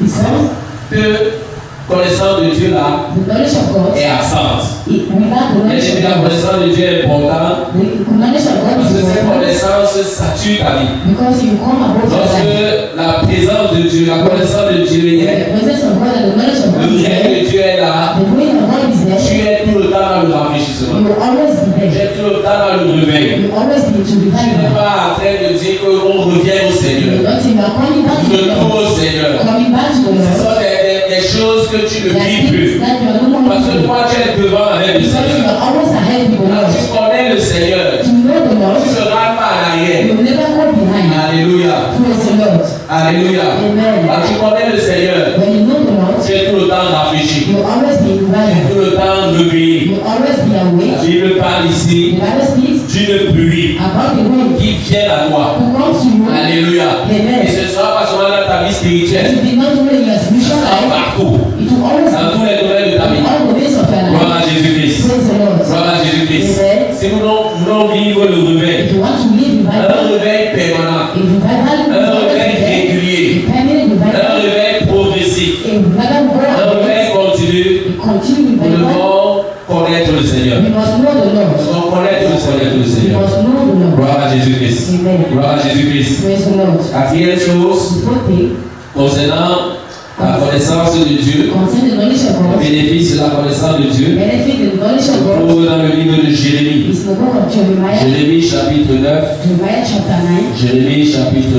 It's all que connaissance de Dieu là the knowledge of God. est absente. Without the Mais knowledge je of dis la God. connaissance de Dieu est importante The knowledge of God parce que is cette important connaissance sature ta vie. because you come about your Lorsque life. la présence de Dieu, la connaissance de Dieu The est là, presence of God and the knowledge of God le is règne there. de Dieu est là, The way of God is tu there. es tout le temps dans le rafraîchissement. You will always be Tu there. es tout le temps dans le réveil. You will always be to Tu n'es revival. pas en train de dire qu'on revient au Seigneur. Not you are coming back to the Retour Lord. au Seigneur. Coming back to the Ce Lord. sont des choses que tu ne There are vis things plus. that you are no longer Parce que doing. toi, tu es devant avec le Because you Seigneur. are always ahead with the Quand Lord. tu connais le Seigneur, To know the Lord, tu ne rentres pas en arrière. you will never go behind. Alléluia. Praise the Lord. Alléluia. Amen. Quand tu connais le Seigneur, When you know the Lord, tu es tout le temps rafraîchi. you will always be in Tu es revival. tout le temps réveillé. You will always be La awake. Bible parle The ici Bible speaks d'une pluie about the wind qui vient à toi. who comes to you. Alléluia. Amen. Et ce sera pas seulement dans ta vie It spirituelle, will be not only in your spiritual ça sera life, partout, it will always dans tous les domaines de ta be vie. in all the ways of your Gloire life. à Jésus-Christ. Praise the Lord. Gloire à Jésus-Christ. Amen. Si nous voulons vivre le réveil, If you want to live un revival, réveil permanent, a revival un will always réveil be there. régulier, A permanent un revival, réveil progressif, a revival will go un on. réveil continu, A continued nous revival. devons connaître le Seigneur. We must know the Nous Lord. devons connaître le Seigneur, le We Seigneur. must know the Lord. Gloire à Jésus-Christ. Amen. Gloire à Jésus-Christ. Praise the Lord. Quatrième chose, The fourth thing concernant la connaissance de Dieu, concerning the knowledge of le God, bénéfice de la connaissance de Dieu, benefit the knowledge se of God trouve dans le livre de Jérémie. is the book of Jeremiah, Jérémie chapitre 9. Jeremiah chapter 9, Jérémie chapitre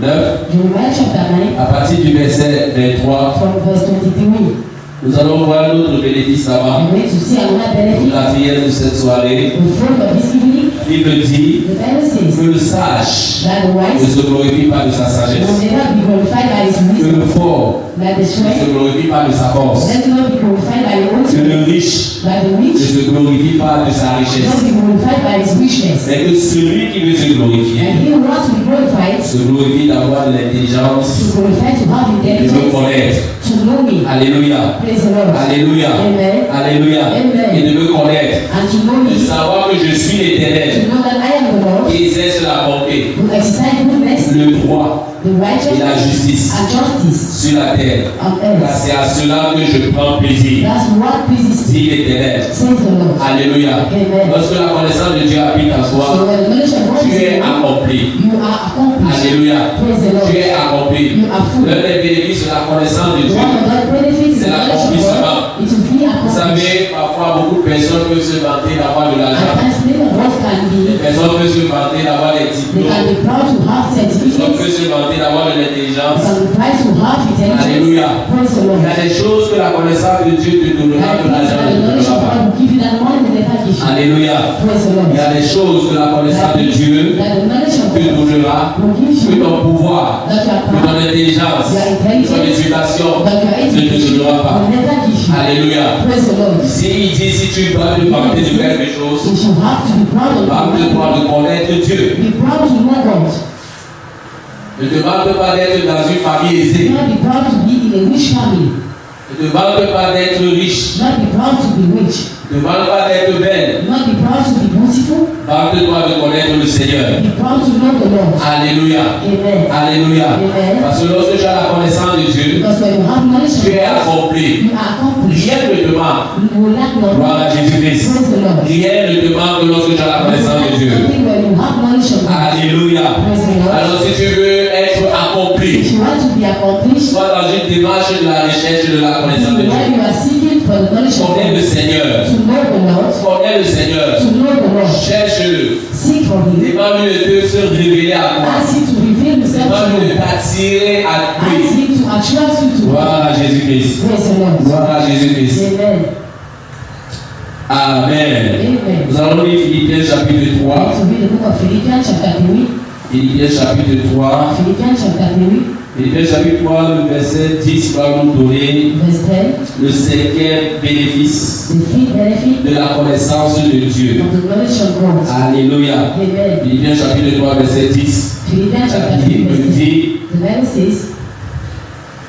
9. Jeremiah chapter 9, À partir du verset 23, from verse 23. nous allons voir notre bénéfice là-bas. I'm going to see another benefit. La prière de cette soirée, The fruit of this evening, la Bible dit the Bible says que le sage that the ne wise se glorifie pas de sa will sagesse, never be glorified by his que wisdom, le fort by the ne strength, se glorifie pas de sa force, let not be glorified by your own que strength, le riche by the ne rich, se glorifie pas de sa not richesse, be glorified by his richness. mais que celui qui veut se glorifier And he who wants to be glorified, se glorifie d'avoir de l'intelligence, to glorify, to have de me intelligence, connaître. to know me. Alléluia. Praise the Lord. Alléluia. Amen. Alléluia. Amen. Et de me connaître. And to know De me, savoir que je suis to l'Éternel know that I am the Lord, qui exerce la bonté, who exercise goodness, le droit the et la righteousness, justice and justice sur la terre. on Car earth. c'est à cela que je prends plaisir, That's what pleases me, dit l'Éternel. says the Lord. Alléluia. Amen. Lorsque la connaissance de Dieu habite en So toi, when the knowledge of God tu is es in you, accompli. you are accomplished. Alléluia. Praise the Lord. Tu es accompli. You are full. L'un des bénéfices de la connaissance de Dieu. One of the benefits C'est of the knowledge of l'accomplissement. God, it will be Vous accomplished. savez, parfois beaucoup de personnes peuvent se vanter d'avoir de And l'argent. as many of us can Les be, personnes peuvent se vanter d'avoir des they diplômes. can be proud to have Les personnes certificates, peuvent se vanter d'avoir de they l'intelligence. can be proud to have intelligence. Alléluia. Praise the Lord. Il y a des choses que la connaissance de Dieu te donnera And que l'argent the ne te knowledge donnera of pas. God will give you that money will never give you. Alléluia. Praise the Lord. Il y a des choses que la connaissance de Dieu That the knowledge of te God donnera, will give que you, ton pouvoir, that your que ton power, intelligence, que ton éducation that your ne te education donnera pas. will never give you. Alléluia. Praise the Lord. Ici, il dit si tu dois te vanter de quelque chose, You should have to be proud of vante-toi God. de connaître Dieu. Be proud to know God. Ne te vante pas d'être dans une famille aisée. Not be proud to be in a rich family. Ne te vante pas d'être riche. Not be proud to be rich. Ne te vante pas d'être belle. Not be proud to be beautiful. Vante-toi de connaître le Seigneur. Be proud to know the Lord. Alléluia. Amen. Alléluia. Amen. Parce que lorsque tu as la connaissance de Dieu, Because when you have knowledge of tu es God, accompli. you are accomplished. Rien ne te manque. You will lack Gloire à nothing. Jésus-Christ. Praise the Lord. Rien ne te manque lorsque tu as la connaissance de Dieu. Nothing when you have knowledge of God. Alléluia. Praise the Lord. Alors si tu veux être accompli, If you want to be accomplished, sois dans une démarche de la recherche de la connaissance de Dieu. When you are seeking for the knowledge of Connais le God, Seigneur. to know the Lord, Connais le Seigneur. to know the Lord, Cherche-le. seek for Him, Demande-lui de se révéler à toi. ask Him to reveal Himself to Demande-lui de you, t'attirer à ask lui. Him to attract you to Gloire à Jésus-Christ. Praise the Lord. Gloire à Jésus-Christ. Amen. Amen. Amen. Nous allons lire Philippiens chapitre 3. To read the book of Philippians chapter 3. Philippiens chapitre 3. Philippians chapter 3, Philippiens chapitre 3, le verset 10 va nous donner verse 10. le cinquième bénéfice The fifth benefit de la connaissance de Dieu. of the knowledge of God. Alléluia. Amen. Philippiens chapitre 3, verset 10. Philippians La chapter 3, Bible verse 10. dit, The Bible says,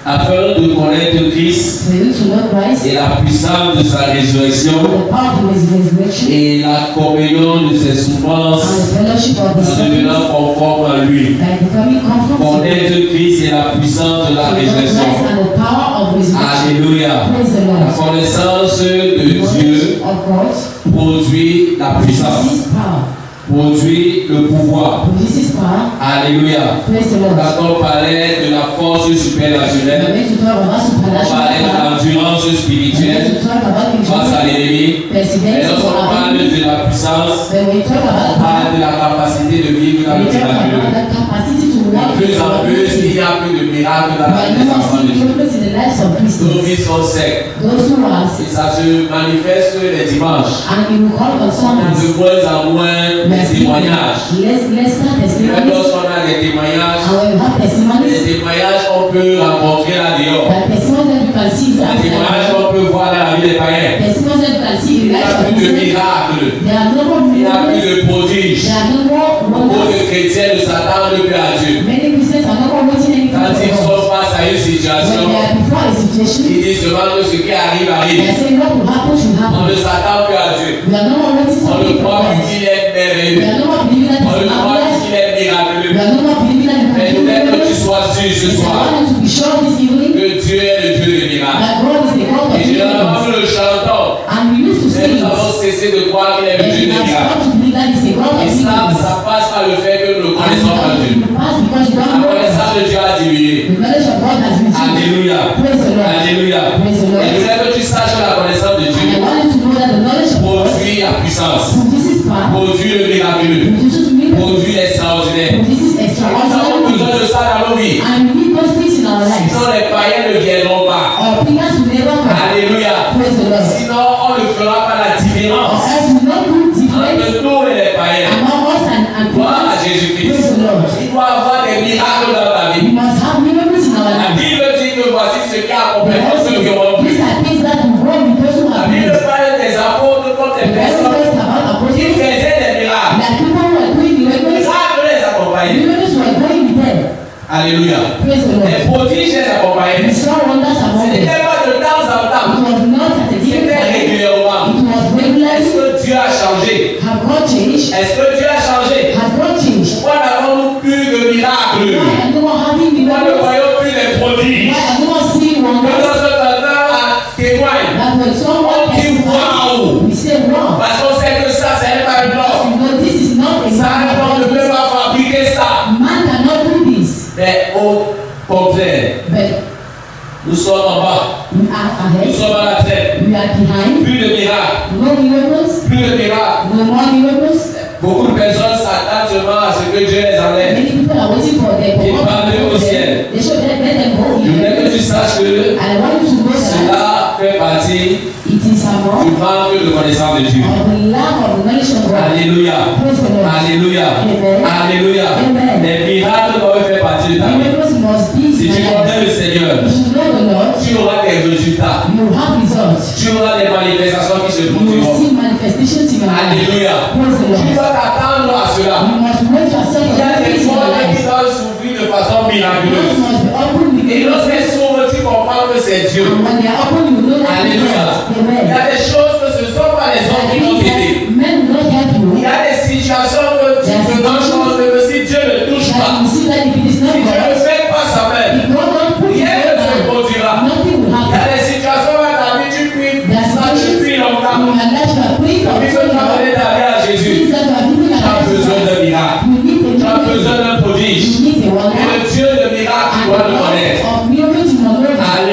afin de connaître Christ for you to know Christ, et la puissance de sa résurrection the power of His resurrection, et la communion de ses and souffrances the fellowship of His en sufferings, devenant conforme à lui. by becoming conformed to Him, Connaître Christ et la puissance de la to know Christ résurrection. and the power of resurrection. Alléluia. Praise the La Lord. connaissance de The Dieu knowledge of God produit la puissance, produces power. produit le pouvoir. Produces power. Alléluia. Praise the Lord. Quand on parlait de la force We are supernaturelle, going to talk about on parlait de supernatural power. l'endurance We are going spirituelle to talk about face à endurance, l'ennemi. Et perseverance, lorsqu'on or parle ability. de la puissance, When we talk on about parle power, de la capacité de vivre dans we le talk about miraculeux. the capacity to De walk in plus en plus, il y a plus de miracles dans la vie des enfants de Dieu. miracles in the lives of Nos Christians. vies sont secs. Those who are Et ça se manifeste les dimanches. and you call on On a Sundays. de moins en moins des témoignages. Let's start Même testimonies. lorsqu'on a des témoignages, And when you have les testimonies, témoignages qu'on peut rencontrer là dehors. the testimonies that you can see is Les témoignages outside. qu'on peut voir dans la vie des païens. Testimonies that you can see in Il the n'y lives a of plus de Christians. miracles. There are no more Il n'y a plus miracles. de prodiges. There are no more Beaucoup wonders. de chrétiens ne s'attendent plus à Dieu. Many Christians are no more waiting anything Quand ils for God. sont face à une When situation, they are before a situation, ils disent seulement que ce qui arrive, they arrive. are saying what will happen should On ne happen. s'attend plus à Dieu. We are no more waiting On for ne people croit for plus God. qu'il est We merveilleux. are no more believing that On ne it's croit plus marvelous. qu'il est We miraculeux. are no more believing that Mais je voudrais que tu it's sois sûr ce I soir want you to be sure this evening que Dieu est le Dieu des miracles. that God is the God of Et généralement, miracles. nous le chantons. And we used to Mais say nous it. avons cessé de croire qu'il est le But Dieu we des have miracles. come to believe that it's the God of Et miracles. ça passe par le fait que nous ne And connaissons pas Dieu. in the past, because you La don't know, connaissance de Dieu a diminué. the knowledge of God has been changed. Alléluia. Praise the Lord. Alléluia. Praise the Et je Lord. voudrais que tu saches que la connaissance de And I Dieu want you to know that the knowledge of God produit la puissance, produces power, produit le miraculeux, produces miracles, produit l'extraordinaire. produces Et nous avons besoin extraordinary. de ça dans nos vies. And we need those things in our lives. Sinon, les païens ne viendront pas. Our fingers will never come. Alléluia. Praise the Lord. Sinon, on ne fera pas la Or différence else we not do difference entre nous et les païens. among us and Gloire à people. Jésus-Christ. Praise the Lord. Il doit y avoir des miracles dans ta We vie. must have miracles in our La lives. Bible dit que voici ce qui accompagne ceux qui auront These cru. are things that will grow with those who La have Bible believed. parle des apôtres comme The des Bible personnes talks about qui apostles, faisaient des miracles. that people who are doing Les miracles, miracles les accompagnaient. miracles were going with them. Alléluia. Praise the Les Lord. prodiges les We accompagnaient. Ce saw wonders among them. n'était pas de temps en temps. It was not at a given C'était time. régulièrement. It was Est-ce regularly. que Dieu a changé? Have God changed? Est-ce que Dieu a changé? Has God changed? Pourquoi n'avons-nous plus de miracles? Why are no more having Pourquoi ne miracles? voyons plus les prodiges? Why are no more seeing Que wonders? notre temps témoigne. That when someone On dit waouh! we say wow. Parce qu'on sait que ça, c'est pas une norme. You know, this is not a Ça, on ne peut man. pas fabriquer ça. Man cannot do this. Mais au contraire, But nous sommes en bas. we are Nous ahead. sommes à la tête. We are behind. Plus de miracles. No miracles. Plus de miracles. No more miracles. Beaucoup de personnes s'attendent seulement à ce que Dieu les enlève. Many people are waiting for them. Ils parlent au ciel. They should let them go. Je voudrais que tu saches que And I want you to know that cela fait partie it is among du manque de connaissance de Dieu. of the lack of the knowledge of God. Alléluia. Praise the Lord. Alléluia. Amen. Alléluia. Amen. Les miracles doivent faire partie de ta vie. Miracles must be Si tu in our connais le lives. Seigneur, You should know the Lord. tu auras des résultats. You have results. Tu auras des manifestations qui se You will produiront. see manifestations in your life. Alléluia. Praise the Tu Lord. dois t'attendre à cela. You must wait yourself Il y a for des things in your portes qui life. doivent s'ouvrir de façon Doors miraculeuse. must be open with Et lorsqu'elles s'ouvrent, tu comprends que c'est Dieu. And when they are open, you know that it's Alléluia. God. Il y Amen. a des choses que ce ne sont pas les hommes qui vont t'aider. Men will not help Il you. y a des situations que tu te donnes chance de si Dieu ne touche That pas, you see that if it is not si Dieu ne God, fait pas sa main, if God don't put it rien ne se down, produira. nothing will Il y a happen. des situations où ta vie tu pries, ça depuis longtemps. You are not going to pray for Depuis que tu as donné ta vie à Jésus, things that you are doing tu as besoin d'un miracle. You need a Tu as besoin miracle. d'un prodige. You need a Et wonder. le Dieu de miracle, tu And dois the le connaître. Lord of miracles, you must know that.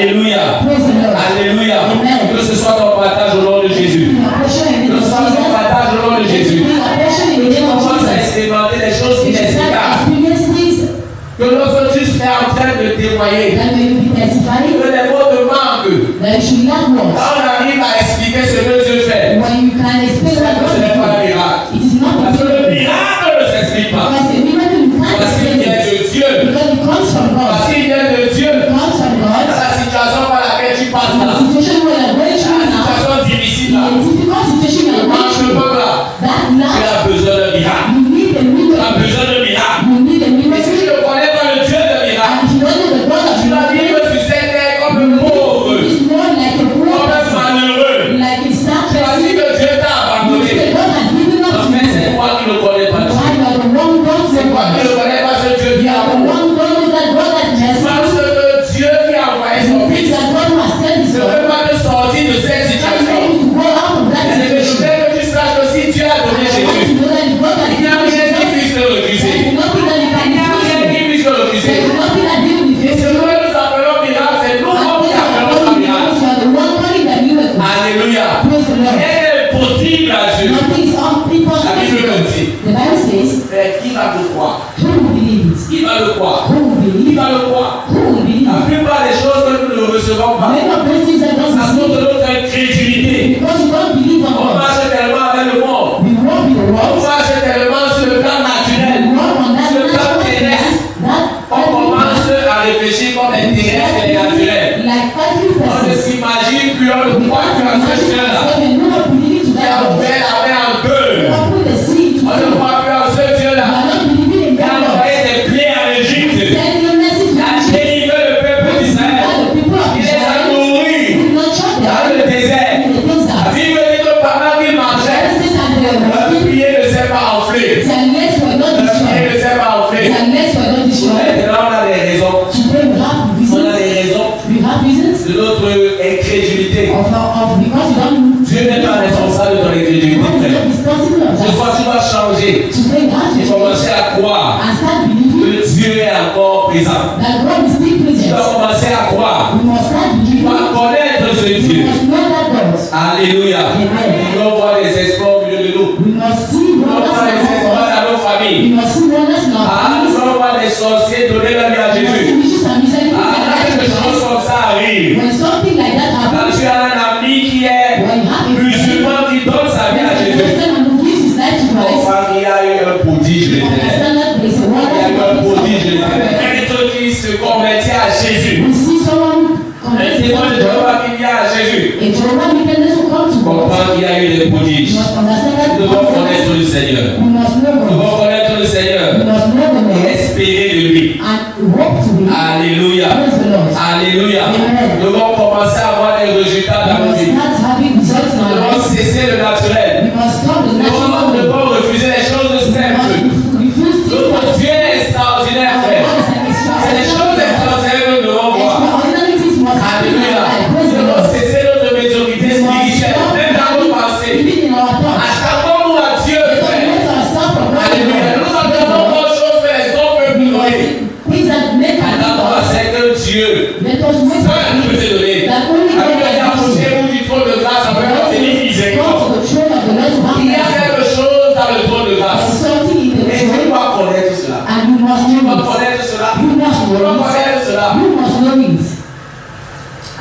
témoigner. that may be testifying, Que les mots te manquent. that you should not Quand watch. on arrive à expliquer ce que Dieu fait, When you can explain what ce God n'est pas un is miracle. doing, it is not Parce que le possible. miracle ne s'explique pas. Because a miracle you can't Parce qu'il explain vient it. de Dieu. Because it comes from Parce God. qu'il vient de Dieu. It comes from God. Dans la situation par laquelle tu passes The là, situation where you're going la through now, situation difficile in là, a difficult situation le you're going manque de through, peuple là, that tu now as besoin d'un miracle. you need a Tu as miracle. besoin d'un miracle. You need a Et si miracle. tu ne connais pas le Dieu de miracle, And if you don't know the God of tu vas miracle, vivre sur cette terre comme un pauvre, it's more like a comme poor un person, malheureux. like a sad Tu vas person. dire que Dieu t'a You abandonné. say God has given up En to fait, c'est you. toi qui ne connais pas Dieu. Why you are the wrong God to C'est toi qui ne God. connais pas ce Dieu qui You a are the amour. wrong God with that God that mercy. Parce que Dieu qui a envoyé son It's fils that God who has sent His ne Son. veut pas te sortir de cette He situation. wants you to go out of that Mais je situation. voudrais que tu saches que si Dieu a donné I want Jésus, to know that the God that il n'y a rien qui given puisse le there refuser. is nothing that you Il n'y a can rien do. qui puisse le There refuser. is nothing that you will Et ce que nous appelons miracle, c'est nous qui appelons ça miracle. You are the one calling that miracle. Alléluia. Praise the Lord. Rien n'est possible à Dieu. Nothing is impossible. La Bible le dit. The Bible says, Mais qui va le croire? who will believe it? Qui va le croire? Who will Qui believe it? va le croire? Who will believe La it? plupart des choses que nous ne recevons pas, Many of those things that don't à cause de receive notre incrédulité. because you don't believe on On God. marche tellement avec le monde. We walk in the On world. marche tellement sur le plan We naturel. walk on that Sur le plan natural terrestre, path, on commence à réfléchir comme les terrestres et les naturels. like earthly On ne persons. s'imagine plus, on ne croit plus à ce Dieu-là We do not believe to qui a that God. ouvert la mer en We deux. open the sea to On ne God. croit plus à ce We Dieu-là are not believing in qui a that God. envoyé des plaies en Égypte, Send your message qui a to délivré le peuple d'Israël, the people of qui les a Israel. nourris We will not shut dans them le désert. in the desert. La Bible dit que pendant qu'ils mangeaient, Genesis and the leur pied ne s'est pas enflé. their legs were not Leur pied destroyed. ne s'est pas enflé. Their legs were not destroyed. Maintenant, on a des raisons. Today we have On a reasons. des raisons We have reasons de notre incrédulité. because you don't. Dieu n'est pas responsable de ton incrédulité, God is frère. not responsible of Cette that. fois, tu dois changer Today we have et to commencer à croire and start believing que Dieu est encore présent. that God is still Tu present. dois commencer à croire. We must start Tu believing. dois connaître ce We Dieu. must know that God. Alléluia. Amen. Nous devons voir des exploits au milieu de nous. We must see Nous devons wonders voir des in our exploits lives. dans nos We familles. must see wonders in our Ah, nous families. devons voir des sorciers donner leur vie à We must see Jésus. witches and wizards Ah, giving quand their quelque lives to chose Christ. comme ça arrive, When something like that quand happens, tu as un ami qui est when you have a musulman qui donne sa vie à person Jésus, who gives his life to on Christ, voit qu'il y a eu un prodige de l'éternel. understand that there is a Il y a eu un prodige de l'éternel. wonder. Quelqu'un qui se convertit à Jésus. We see someone Un témoin de Jéhovah qui vient à Jésus. a Jehovah Witness who come to God. Comprends qu'il y a eu des We prodiges. must understand that Nous devons connaître le Seigneur. we must know Nous God. devons connaître le We Seigneur must know the et Lord espérer de lui. and hope to Him. Alléluia. Praise the Lord. Alléluia. Amen. Nous devons commencer à avoir des résultats We dans nos must vies. start having results in Nous our devons lives. cesser le naturel. We must stop the Nous natural way. devons refuser les choses We simples. must refuse to Notre Dieu est extraordinaire, frère. C'est les choses extraordinaires que nous devons voir. Extraordinarities must happen in Alléluia. our life. Nous Praise the devons Lord. cesser notre médiocrité We must spirituelle, stop même dans nos pensées. believing in our thoughts. Attendons-nous à Dieu, frère. Submit ourselves from God. Alléluia. Nous attendons d'autres choses que les hommes peuvent nous donner. Things that make us Attends-toi, c'est que Dieu let us wait seul peut te donner. that only God Après, can do. approchez-vous du trône de grâce avec obtenir Go miséricorde. to the throne of the Lord to have Il y a mercy. quelque chose dans le trône de There is grâce. something in the Et tu throne dois connaître cela. and you must Tu dois know it. connaître cela. You must Tu dois know it. connaître cela. You must know it.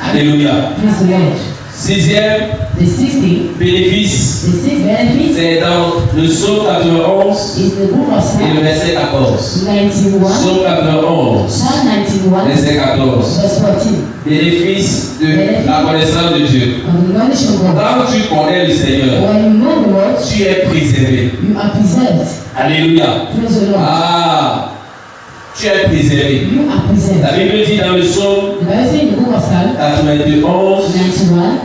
Alléluia. Praise the Lord. Sixième The 60, bénéfice, the 6 benefits c'est dans le psaume 91 is the book of et le Psalm verset 14. 91, Psaume 91, Psalm 91, verset 14. verse 14. Bénéfice de la connaissance de Dieu. On the knowledge of God. Quand tu connais le Seigneur, When you know the Lord, tu es préservé. you are preserved. Alléluia. Praise the Lord. Ah, tu es préservé. You are preserved. La Bible dit dans le psaume The Bible says in the book of Psalm 91, 91,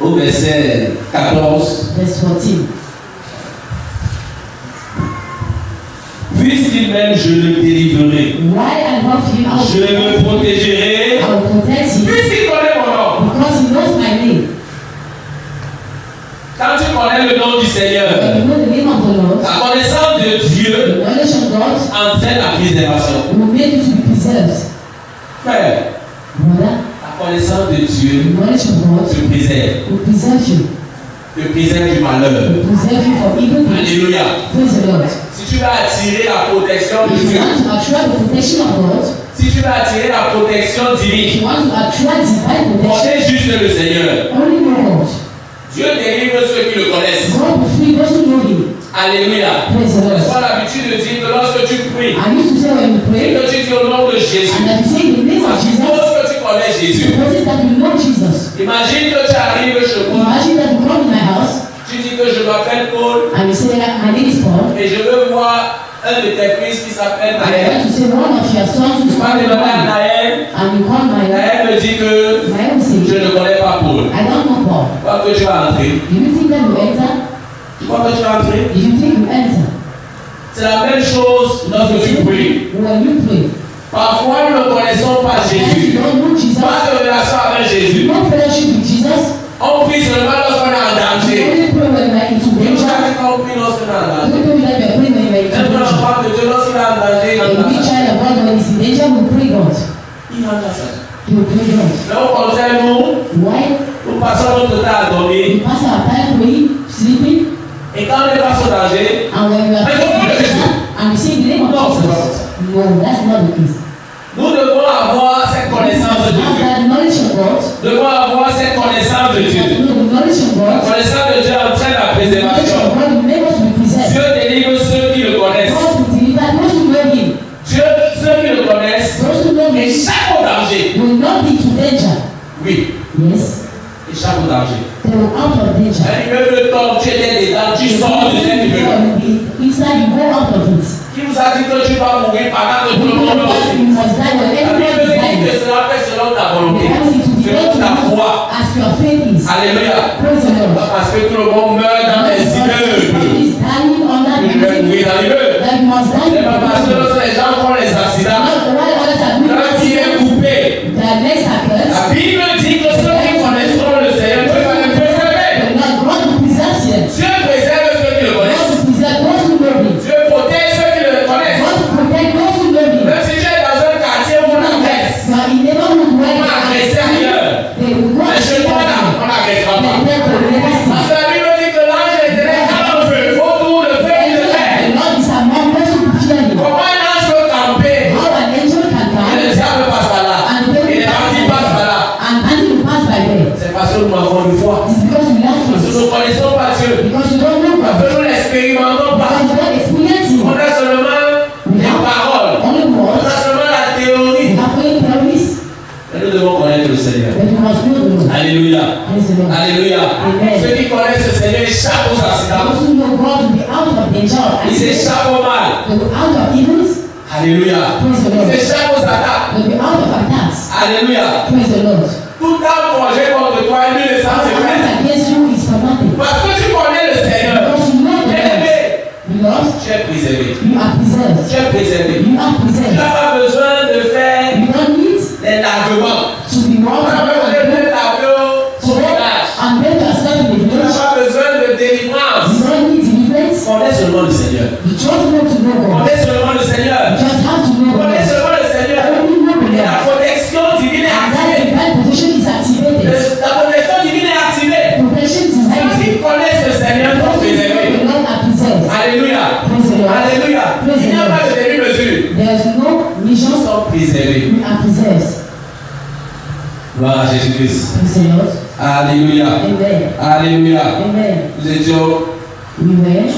au verset 14, verse 14. puisqu'il m'aime, je le délivrerai. Why I love him, I Je will le protégerai. protect him Puisqu'il connaît mon nom. because he knows my name. Quand tu connais le nom du Seigneur, When you know the name of the Lord, la connaissance de Dieu the knowledge of God entraîne la préservation. will make you to be preserved. Frère, Brother, la connaissance de Dieu the knowledge of God te préserve. will preserve you. Te préserve du malheur. Will preserve you from evil things. Alléluia. Praise the Lord. Si tu veux attirer la protection de If you Dieu, want to attract the protection of God, si tu veux attirer la protection if divine, you want to attract divine protection, connais juste le Seigneur. only know God. Dieu délivre ceux qui le connaissent. God will free those who know Him. Alléluia. Praise the Lord. Laisse-moi l'habitude de dire que lorsque tu pries, I used to say when you et pray, que tu dis au nom de Jésus, and that you say in the name of ça Jesus, suppose que tu connais Jésus. suppose that you know Jesus. Imagine que tu arrives chez moi, Imagine that you come in my house, tu dis que je m'appelle Paul and you say that my name is Paul, et je veux voir un de tes fils qui s'appelle and I Naël. want to say one of your sons Tu is vas called demander à Paul, Naël. and you call my name. Naël me dit que My name je say, ne connais pas Paul. I don't know Paul. Tu crois que tu vas entrer? Do you think that you enter? Tu crois que tu vas entrer? Do you think you enter? C'est la même chose lorsque tu pries. When you pray, Parfois, nous ne connaissons pas sometimes you Jésus. don't know Jesus. Pas de relation avec Jésus. No fellowship with Jesus. On prie seulement lorsqu'on est en You danger. only pray when you are into Et vous danger. savez quand on prie lorsqu'on est en You danger. don't know that you are praying when you are into Un danger. enfant de Dieu, lorsqu'il est en danger, il A entre big dans sa child of God, when he's in danger, will pray God. Il entre dans sa He will pray God. Mais au contraire, Why? nous passons notre temps à dormir. We pass our time praying, sleeping, Et quand on est face au danger, and when we are praying, and we say the name of Jesus. No, that's not the case. nous devons avoir cette connaissance de Have Dieu. that knowledge of God. Nous devons avoir cette connaissance de Dieu. No, the knowledge of La God. connaissance de Dieu entraîne la The knowledge préservation. of God will make us to be preserved. Dieu délivre ceux qui le connaissent. God will deliver those who know Him. Dieu, ceux qui le connaissent, Those who know Him échappent au danger. will not be to danger. Oui, Yes, échappent au danger. they will out of danger. Un immeuble tombe, tu étais dedans, tu sors de cet immeuble. Inside, you go out of it. Qui vous a dit que tu vas mourir pendant que tout le monde meurt aussi? You must die when La Bible everyone is dit que dying. cela fait selon ta volonté, Because it will be selon ta done foi. as your faith is. Alléluia. Praise the Lord. Pas parce que tout le monde meurt dans les immeubles Everybody is dying under que je vais the mourir dans l'immeuble. that you must die. C'est pas parce que lorsque les gens font les accidents, Not while others are doing quand il est coupé, their legs are cursed. la Bible dit que ceux qui connaîtront le Seigneur, Dieu va les préserver. But not God will preserve them. Dieu préserve ceux qui le God connaissent. will preserve those who know Him. Dieu protège ceux qui le connaissent. God will protect those who know Him. Même si tu es dans un quartier où on agresse, You are in neighborhood where on va agresser ailleurs. they will go Mais and chez toi là, on n'agressera pas. they will never see. Parce que la Bible dit que l'ange éternel cale le feu autour le feu qui le fait. The Lord is among those who fear Him. Comment un ange peut camper? How an angel can Et come le diable passe par là. and Et les bandits passent par là. until you pass by there. C'est parce que nous manquons de foi. It's because we lack Parce que faith. nous ne connaissons pas Dieu. Because you don't know Parce God. que nous n'expérimentons pas. Because you don't experience Him. On a seulement les paroles. Only On words. a seulement la théorie. We have only theories. Mais nous devons connaître le Seigneur. But you must know the Lord. Alléluia. Praise the Lord. Alléluia. Amen. Ceux qui connaissent le Seigneur échappent aux accidents. Those who know God will be out of danger. Ils échappent au mal. They will be out of evils. Alléluia. Praise the Ils Lord. échappent aux attaques. They will be out of attacks. Alléluia. Praise the Lord. Tout arme forgé contre toi, lui le sang se What fait. against you is for nothing. Parce que tu connais le Seigneur. Because you know the Lord. Bien-aimé, Beloved, tu es préservé. you are preserved. Tu es préservé. You are Tu preserved. n'as pas besoin de faire You don't need des larguements. to be Tu wrong n'as pas besoin de laver au village. and get yourself in the Tu n'as village. pas besoin de délivrance. You don't need deliverance. Connais seulement le Seigneur. You just need to know God. Connais seulement le Seigneur. You just have to know Connais God. seulement le Seigneur. Only know the Et la Lord. protection divine est And that activée. divine protection is activated. La protection divine est activée. Protection is Ceux activated. qui connaissent le Seigneur sont Those who know préservés. the Lord are preserved. Alléluia. Praise the Lord. Alléluia. Il n'y a pas de demi-mesure. There is no Ils mission. sont préservés. We are preserved. Gloire à Jésus-Christ. Praise the Lord. Alléluia. Amen. Alléluia. Amen. Nous étions We were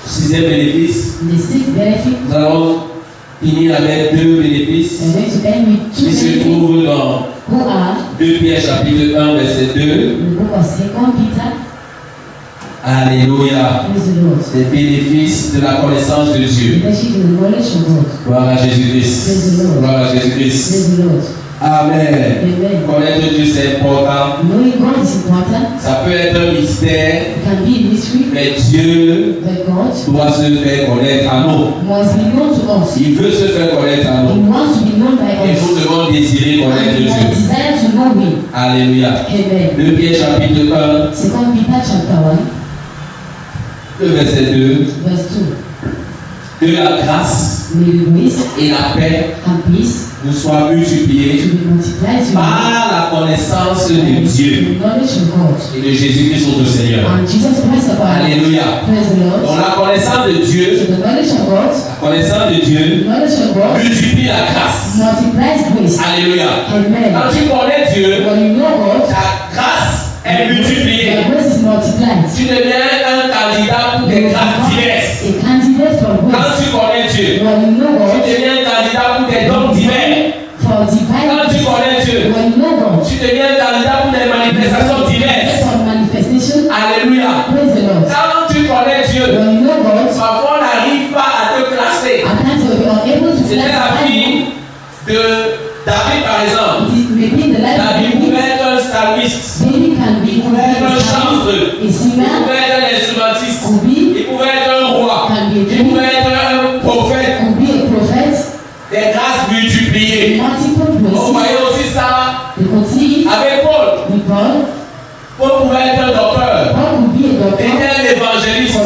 au sixième bénéfice. the sixth benefit. Nous allons finir avec deux bénéfices I'm going to end with two qui se benefits trouvent dans who are 2 Pierre chapitre 1 verset 2. in the book of 2 Peter. Alléluia. Praise the Lord. Les bénéfices de la connaissance de Dieu. Benefit in the knowledge of God. Gloire à Jésus-Christ. Gloire à Jésus-Christ. Praise the Lord. Amen. Amen. Connaître Dieu, c'est important. Knowing God is important. Ça peut être un mystère, It can be a mystery, mais Dieu but God doit se faire connaître à nous. must be known to us. Il veut se faire connaître à He nous. wants to be known by Et us. nous devons désirer connaître And we Dieu. must desire to know Him. Alléluia. Amen. 2 Pierre chapitre 1, 2 Peter chapter 1, le verset 2. verse 2. Que la grâce et la paix vous soient multipliés par la connaissance de Dieu et de Jésus-Christ notre Seigneur. Alléluia. Donc la connaissance de Dieu, multiplie la grâce. Alléluia. Quand tu connais Dieu, ta grâce est multipliée. Tu deviens un candidat pour des grâces diverses. Quand tu connais Dieu, tu deviens un candidat pour des dons divers. Quand tu connais Dieu, tu deviens un candidat pour des manifestations diverses. Alléluia. Quand tu connais Dieu, parfois on n'arrive pas à te classer. C'était la vie de David par exemple. David pouvait être un psalmiste, il pouvait être un chanteur, il pouvait être un instrumentiste, il pouvait être un roi, il pouvait être un prophète. Des grâces multipliées. On voyait aussi ça avec Paul. Paul pouvait être un docteur, il était un évangéliste.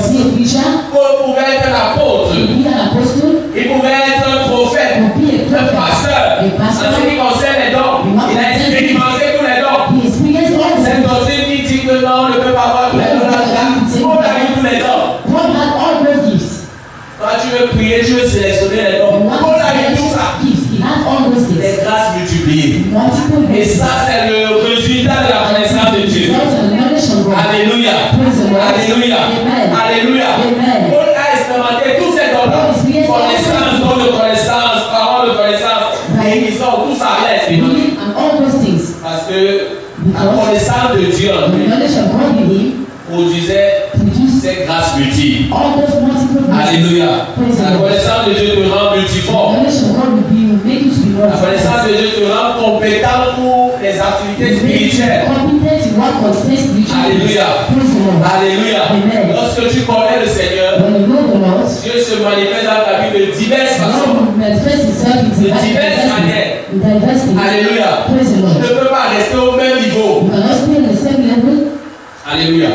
Paul pouvait être un apôtre, il pouvait être un prophète, un pasteur. En ce qui concerne les dons, il a expérimenté tous les dons. Cette doctrine qui dit que non, on ne peut pas avoir tous les dons. Paul a eu tous les dons. Quand tu veux prier, tu veux sélectionner les dons. Paul a eu tout ça. Les grâces multipliées. Et ça, c'est le résultat de la connaissance de Dieu. Alléluia. Alléluia. Alléluia. Paul a expérimenté tous ces dons. Connaissance, don de connaissance, parole de connaissance. Et ils sont tous à l'aise. Parce que la connaissance de Dieu produisait ces grâces multiples. Alléluia. La connaissance de Dieu te rend multiforme. La connaissance de Dieu te rend compétent pour les activités spirituelles. Alléluia. Alléluia. Lorsque tu connais le Seigneur, Dieu se manifeste dans ta vie de diverses façons. De diverses manières. Alléluia. Tu ne peux pas rester au même niveau. Alléluia.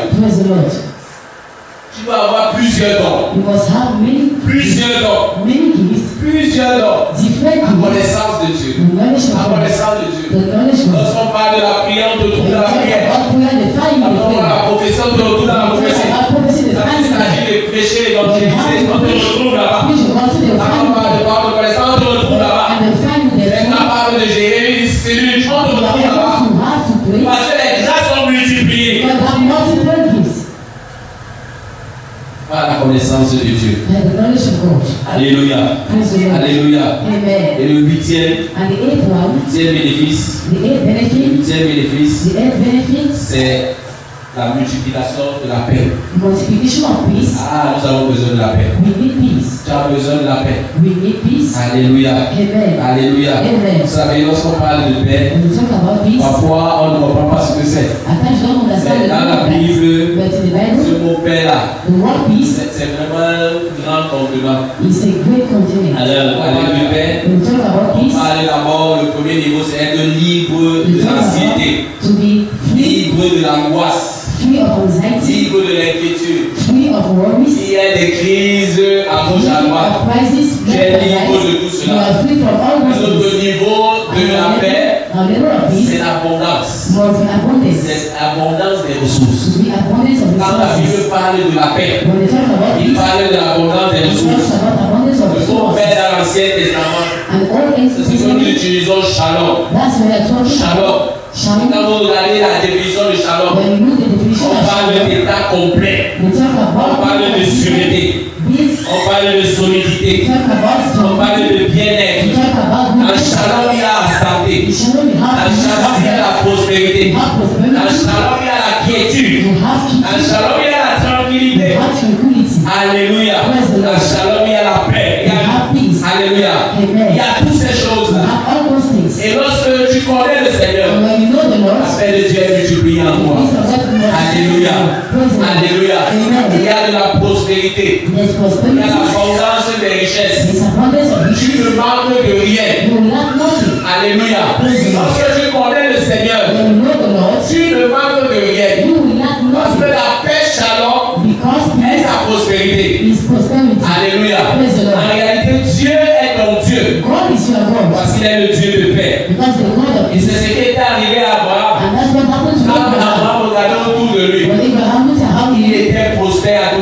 Tu dois avoir plusieurs dons. Plusieurs dons. Plusieurs dons. La connaissance de Dieu. La connaissance de Dieu. Lorsqu'on parle de la prière, on te trouve dans la prière. Lorsqu'on parle de la profession, on te retrouve dans la profession. Quand il s'agit de prêcher et d'évangéliser, on te retrouve là-bas. Quand on parle de connaissance, on te retrouve là-bas. Quand on parle de gérer une cellule, on te retrouve là-bas. Parce que les grâces sont multipliées. Par la connaissance de Dieu. Alléluia. Alléluia. Et le huitième bénéfice, c'est la multiplication de la paix. Ah, nous avons besoin de la paix. Tu as besoin de la paix. Alléluia. Alléluia. Vous savez, lorsqu'on parle de paix, parfois on ne comprend pas ce que c'est. Mais dans la Bible, ce mot paix là, c'est vraiment un grand complément. Alors, avec le paix, on parle d'abord, le premier niveau, c'est être libre de l'anxiété, libre de l'angoisse, libre de l'inquiétude. Il y a des crises à gauche à droite. Tu es libre de tout cela. L'autre niveau de la paix, c'est l'abondance. C'est l'abondance des ressources. Quand la Bible parle de la paix, il parle de l'abondance des ressources. Le mot paix dans l'Ancien Testament, c'est ce que nous utilisons shalom. Shalom. Quand vous regardez la définition de shalom, on parle d'état complet, on parle de sûreté, on parle de solidité, on parle de bien-être. Dans shalom, il y a la santé. Dans shalom, il y a la prospérité. Dans shalom, il y a la quiétude. Dans shalom, il y a la tranquillité. Alléluia. Dans shalom, il y a la paix. Alléluia. Il y a toutes ces choses-là. Et lorsque tu connais le Seigneur, la paix de Dieu est multipliée en toi. Alléluia. Alléluia. Il y a de la prospérité. Il y a l'abondance des richesses. Tu ne manques de rien. Alléluia. Lorsque tu connais le Seigneur, tu ne manques de rien. Parce que la paix shalom est la prospérité. Alléluia. En réalité, Dieu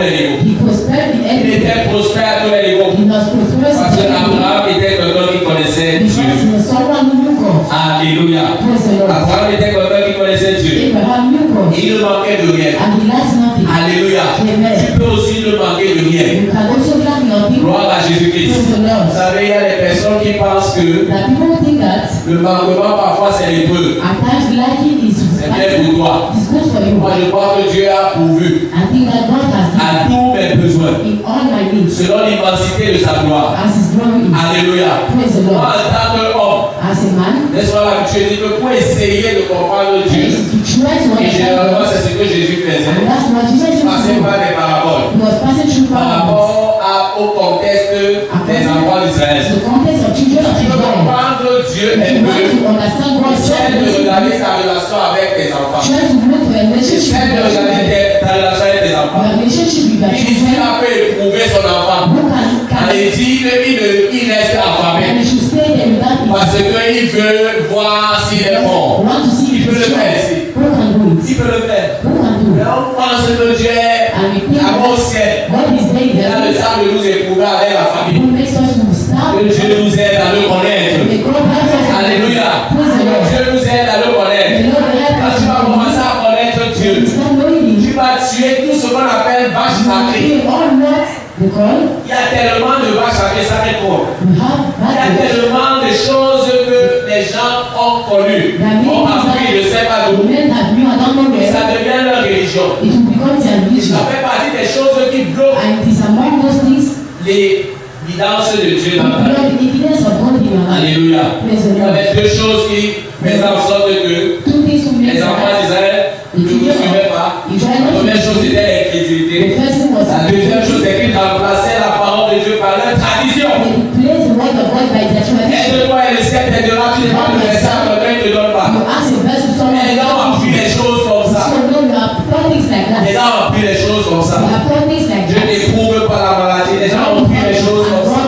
les niveaux. He prospered in Il every était prospère à tous les niveaux. He was prosperous Parce que in every Abraham était quelqu'un qui connaissait because Dieu. he was someone who knew God. Alléluia. Praise the Lord. Abraham était quelqu'un qui connaissait Dieu. Abraham knew God. Il ne manquait de rien. And he lacked nothing. Alléluia. Amen. Tu peux aussi ne manquer de rien. You can also lack nothing. Gloire à Jésus-Christ. Praise the Lord. Vous savez, il y a des personnes qui pensent que That people think that le manquement parfois c'est l'épreuve. at times lacking is C'est bien pour toi. good for you. Moi je crois que Dieu a pourvu I think that God has à tous mes besoins given in all my needs selon l'immensité de sa gloire. as his glory is. Alléluia. Praise the Moi Lord. en tant qu'homme, As a man, n'est-ce pas là que tu dis que pour essayer de comprendre Dieu, to try to et généralement understand God. c'est ce que Jésus And faisait, that's what Jesus used to passer do. par des paraboles. He was passing through Par parables. rapport au contexte des enfants d'Israël. The context of children of Tu veux Israel. comprendre Dieu If est you want Dieu. to understand God, Essaie de regarder ta relation avec tes enfants. try to look for a relationship Essaie de with your regarder children. ta relation avec tes enfants. Your relationship with your Il dit children. qu'il peut éprouver son enfant. Who can Et dit qu'il reste and affamé. you should stay there without it. Parce qu'il veut voir s'il est bon. Want to see Il peut if le it's faire true. ici. Who can do it? Il peut le faire. Who can do Mais it? on pense que Dieu est And we think là-bas au ciel. God is there in Il a le heaven. temps de nous éprouver avec la famille. Who makes us to start. Que Dieu nous aide à le connaître. May God help us. Alléluia. Praise the Que Lord. Dieu nous aide à le connaître. The Lord will help Quand us. tu vas commencer à connaître Dieu, Start knowing Him. tu vas tuer tout ce qu'on appelle vache sacrée. We all what they call. Il y a tellement de vaches sacrées, ça répond. We have Il y a that. tellement de choses que les gens ont connues, ont appris, je ne sais pas d'où. Men have knew, I don't know Et ça where. devient leur religion. It will become their religion. Ça fait partie des choses qui bloquent And it is among those things l'évidence de Dieu dans ta the vie. evidence of God in your life. Alléluia. Praise the Il y Lord. avait deux choses qui faisaient en sorte que Two things to make les enfants d'Israël ne nous suivaient pas. La première chose c'était The l'incrédulité. first thing was La deuxième chose c'est qu'ils remplaçaient la parole de Dieu par leur tradition. they place the word of God by their tradition. Aide-toi et le ciel t'aidera, tu demandes le verset à quelqu'un, il ne te donne pas. You ask a verse to someone. Les gens ont appris les choses comme ça. So no, you have done things like that. Les gens ont appris les choses comme ça. You have done things like Je that. n'éprouve pas la maladie. Les gens ont appris les choses comme ça.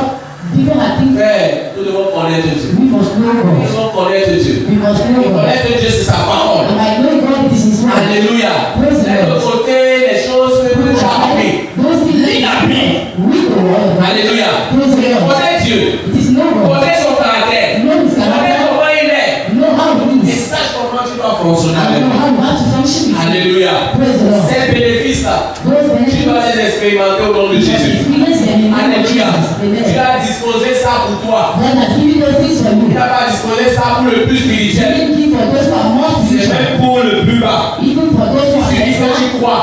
People are thinking Frère, nous devons connaître Dieu. we must know Nous God. devons connaître Dieu. We must know God. Connaître Dieu, c'est sa parole. And by knowing God, it is His word. Alléluia. Praise the De Lord. l'autre côté, les choses que tu as appris. Those things that Il a appris. read the word of God. Alléluia. Praise the Lord. Connais Dieu. It is know God. Connais son caractère. Know His Connais character. comment il est. Know how He Et is. sache comment tu dois fonctionner And avec know lui. how you have to function with Him. Alléluia. Praise the Lord. Ces bénéfices-là, Those tu benefits. dois les expérimenter au nom de Jésus. Experience them in the name of Alléluia. Jesus. Tu Amen. as disposé ça pour toi. God has given those things for Tu you. n'as pas disposé ça pour le plus He spirituel. didn't give for those who are more C'est spiritual. même pour le plus bas. Even for those who Il are suffit que lesser. tu crois.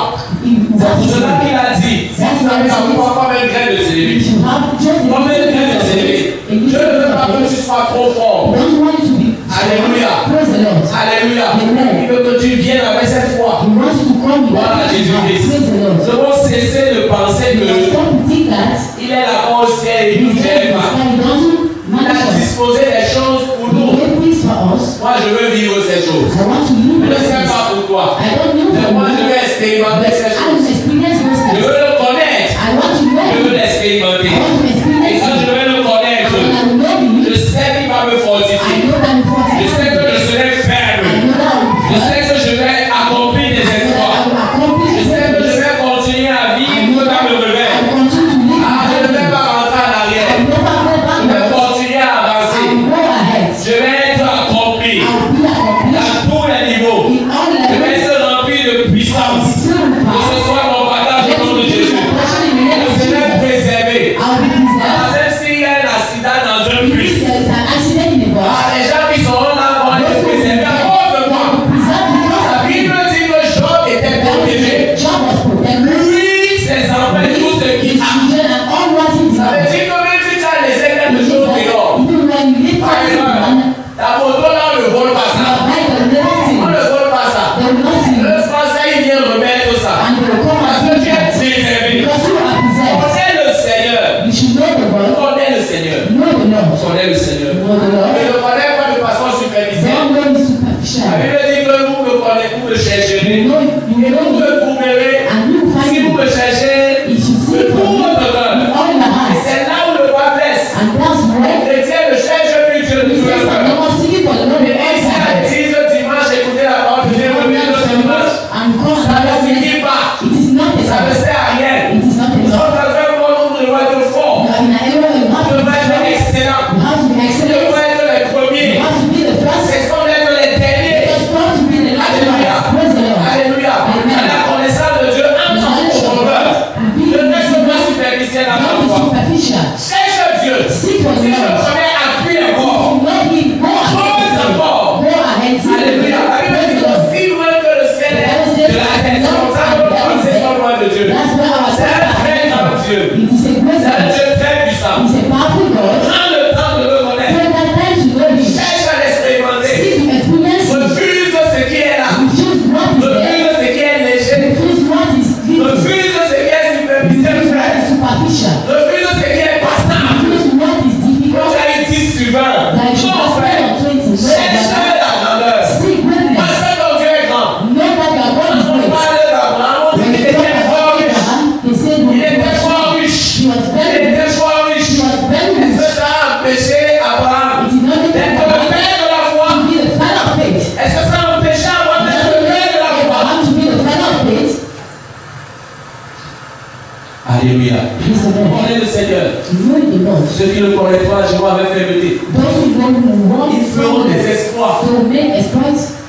C'est pour cela qu'il a dit, si vous avez la foi comme un grain de sélébi, You should have just comme un grain de sélébi, je ne veux pas que tu sois trop fort. don't want you to be. Alléluia. Praise the Lord. Alléluia. Amen. Il veut que tu viennes avec cette foi. He wants you to come with Voilà that. Jésus-Christ. Praise the Lord. Nous devons cesser de penser You must que stop to think that il est là-bas au ciel et He nous ne gère pas. doesn't Il a manage us. disposé des choses pour He nous. made things for us. Moi, je veux vivre ces choses. I want to Je live ne those sais things. pas pour toi. I don't know Mais for moi, je you. veux expérimenter ces I will choses. experience those Je things. veux le connaître. I want to know. Je veux I l'expérimenter. want to Et experience quand it. je vais le connaître, And I will know je Him. sais qu'il va me I fortifier. know that I'm Je sais que je serai I ferme. know that Je sais que je vais accomplir des exploits. Je sais que je vais continuer à vivre dans le réveil. Ah, je ne vais pas rentrer en arrière. Je vais continuer à avancer. Je vais être accompli dans tous les niveaux. Je vais être rempli de puissance. Que ce soit mon partage au nom de Jésus. Je serai préservé. Même s'il y a un accident dans un bus, les gens qui seront là vont être préservés à cause de moi. La Bible dit que Job était protégé. Lui, ses enfants et tout ce qu'il a. Ça veut dire que même si tu as laissé quelque chose dehors, par exemple, ta photo là, on ne vole pas ça. On ne vole pas ça. Le Français, il vient remettre ça. Parce que tu es préservé. Connais le Seigneur. Connais le Seigneur. Connais le Seigneur. Ne le connais pas de façon superficielle. La Bible dit que vous me connaissez, vous me chercherez. Et vous me trouverez. Si vous me cherchez, de tout votre cœur. Et c'est là où le bas blesse. Les chrétiens ne cherchent plus Dieu de tout leur cœur. Mais ici à l'église dimanche, écoutez la parole de Dieu le dimanche. Ça ne suffit pas. Ça ne sert à rien. superficiel à Don't ta be foi. superficial. Cherche Dieu. Seek for Si the je me Lord. connais, appuie encore. If you know Him, go ahead. Encore. Go ahead. Seek the Alléluia. La Bible dit Lord. aussi loin que le ciel est de la terre. C'est comme ça que nous pensons loin de Dieu. That's where our C'est un très grand Dieu. It is a great C'est un God. Dieu très puissant. It's a powerful God. Prends le temps de le connaître. Take that time to know Him. Cherche à l'expérimenter. Seek to experience Him. Refuse ce qui est là. Refuse what is there. Refuse ce qui est léger. Refuse what is little. Refuse ce qui est superficiel, Refuse what frère. is superficial. Refuse ce qui est passant. Refuse what is Quand difficult. tu as eu 10 sur 20, That you should non, have frère. spent on 20. Cherche la grandeur. Seek greatness. Parce que ton Dieu est grand. Know that your God is Quand on great. parle d'Abraham, on dit When qu'il they était fort riche. they said Il était fort riche. he was Il very était rich. fort riche. He was very Est-ce rich. que ça a empêché Abraham It did not make d'être le Abraham père de la foi? to be the father of faith. Est-ce que ça a empêché Abraham d'être le père de la foi? Abraham to be the father of faith. Alléluia. Praise the Lord. Connais le Seigneur. Know the Lord. Ceux qui ne le connaissent pas, je vois avec fermeté. Those who know who want Ils feront des exploits. to make exploits.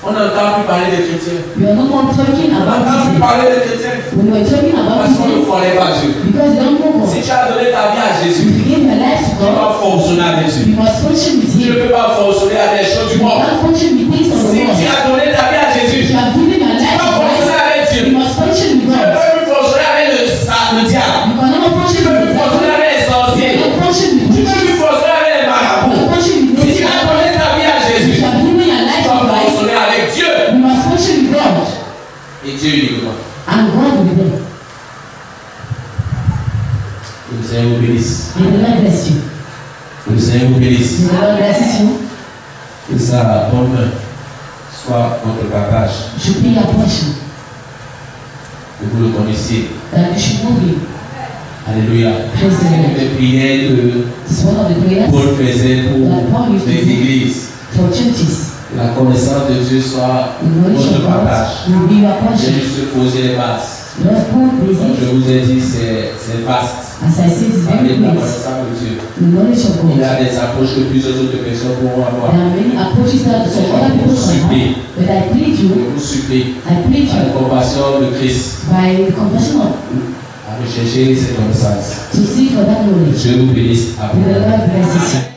On n'entend plus parler des chrétiens. We are no more talking On about n'entend plus this. parler des chrétiens. We were talking about Parce qu'on ne this connaît pas Dieu. because we don't know God. Si tu as donné ta vie à If Jésus, you give your life to tu God, vas fonctionner avec you Dieu. must function with Tu ne Him. peux pas fonctionner avec les choses du You monde. cannot function with things of the Si world. tu as donné ta vie à If Jésus, you have given your tu life vas to fonctionner Christ, avec you Dieu. must function with Tu ne God. peux plus fonctionner avec le diable. You cannot function Tu ne peux with plus the fonctionner devil. avec les You sorciers. cannot function with Tu ne peux plus witches. fonctionner avec les You marabouts. cannot function with Si tu as nature. donné ta vie à If Jésus, you have given your life tu to vas Christ, fonctionner avec Dieu. you must function with God. Et Dieu uniquement. And God will be there. Que le Seigneur vous bénisse. May the Lord bless you. Que le Seigneur vous bénisse. May the Lord bless you. Que sa bonne main soit votre bagage. Should be your portion. Que vous le connaissiez. That you should move Him. Alléluia. Praise the Lord. Les prières que It's one of the prayers Paul faisait pour les églises. for churches. Que la connaissance de Dieu soit The knowledge votre of God bagage. will be your J'ai portion. juste posé les bases. Lord, Paul Comme is je it. vous ai dit, c'est vaste. As I said, it's Parler very de la great. connaissance de Dieu. The knowledge of Il y God. a des approches que plusieurs autres personnes pourront avoir. There are many approaches that some other people can have, but I plead Je you, vous supplie, I plead à la you compassion de Christ, by the compassion of à rechercher cette connaissance. to seek for that knowledge. Je vous bénisse à May the vous. Lord bless you.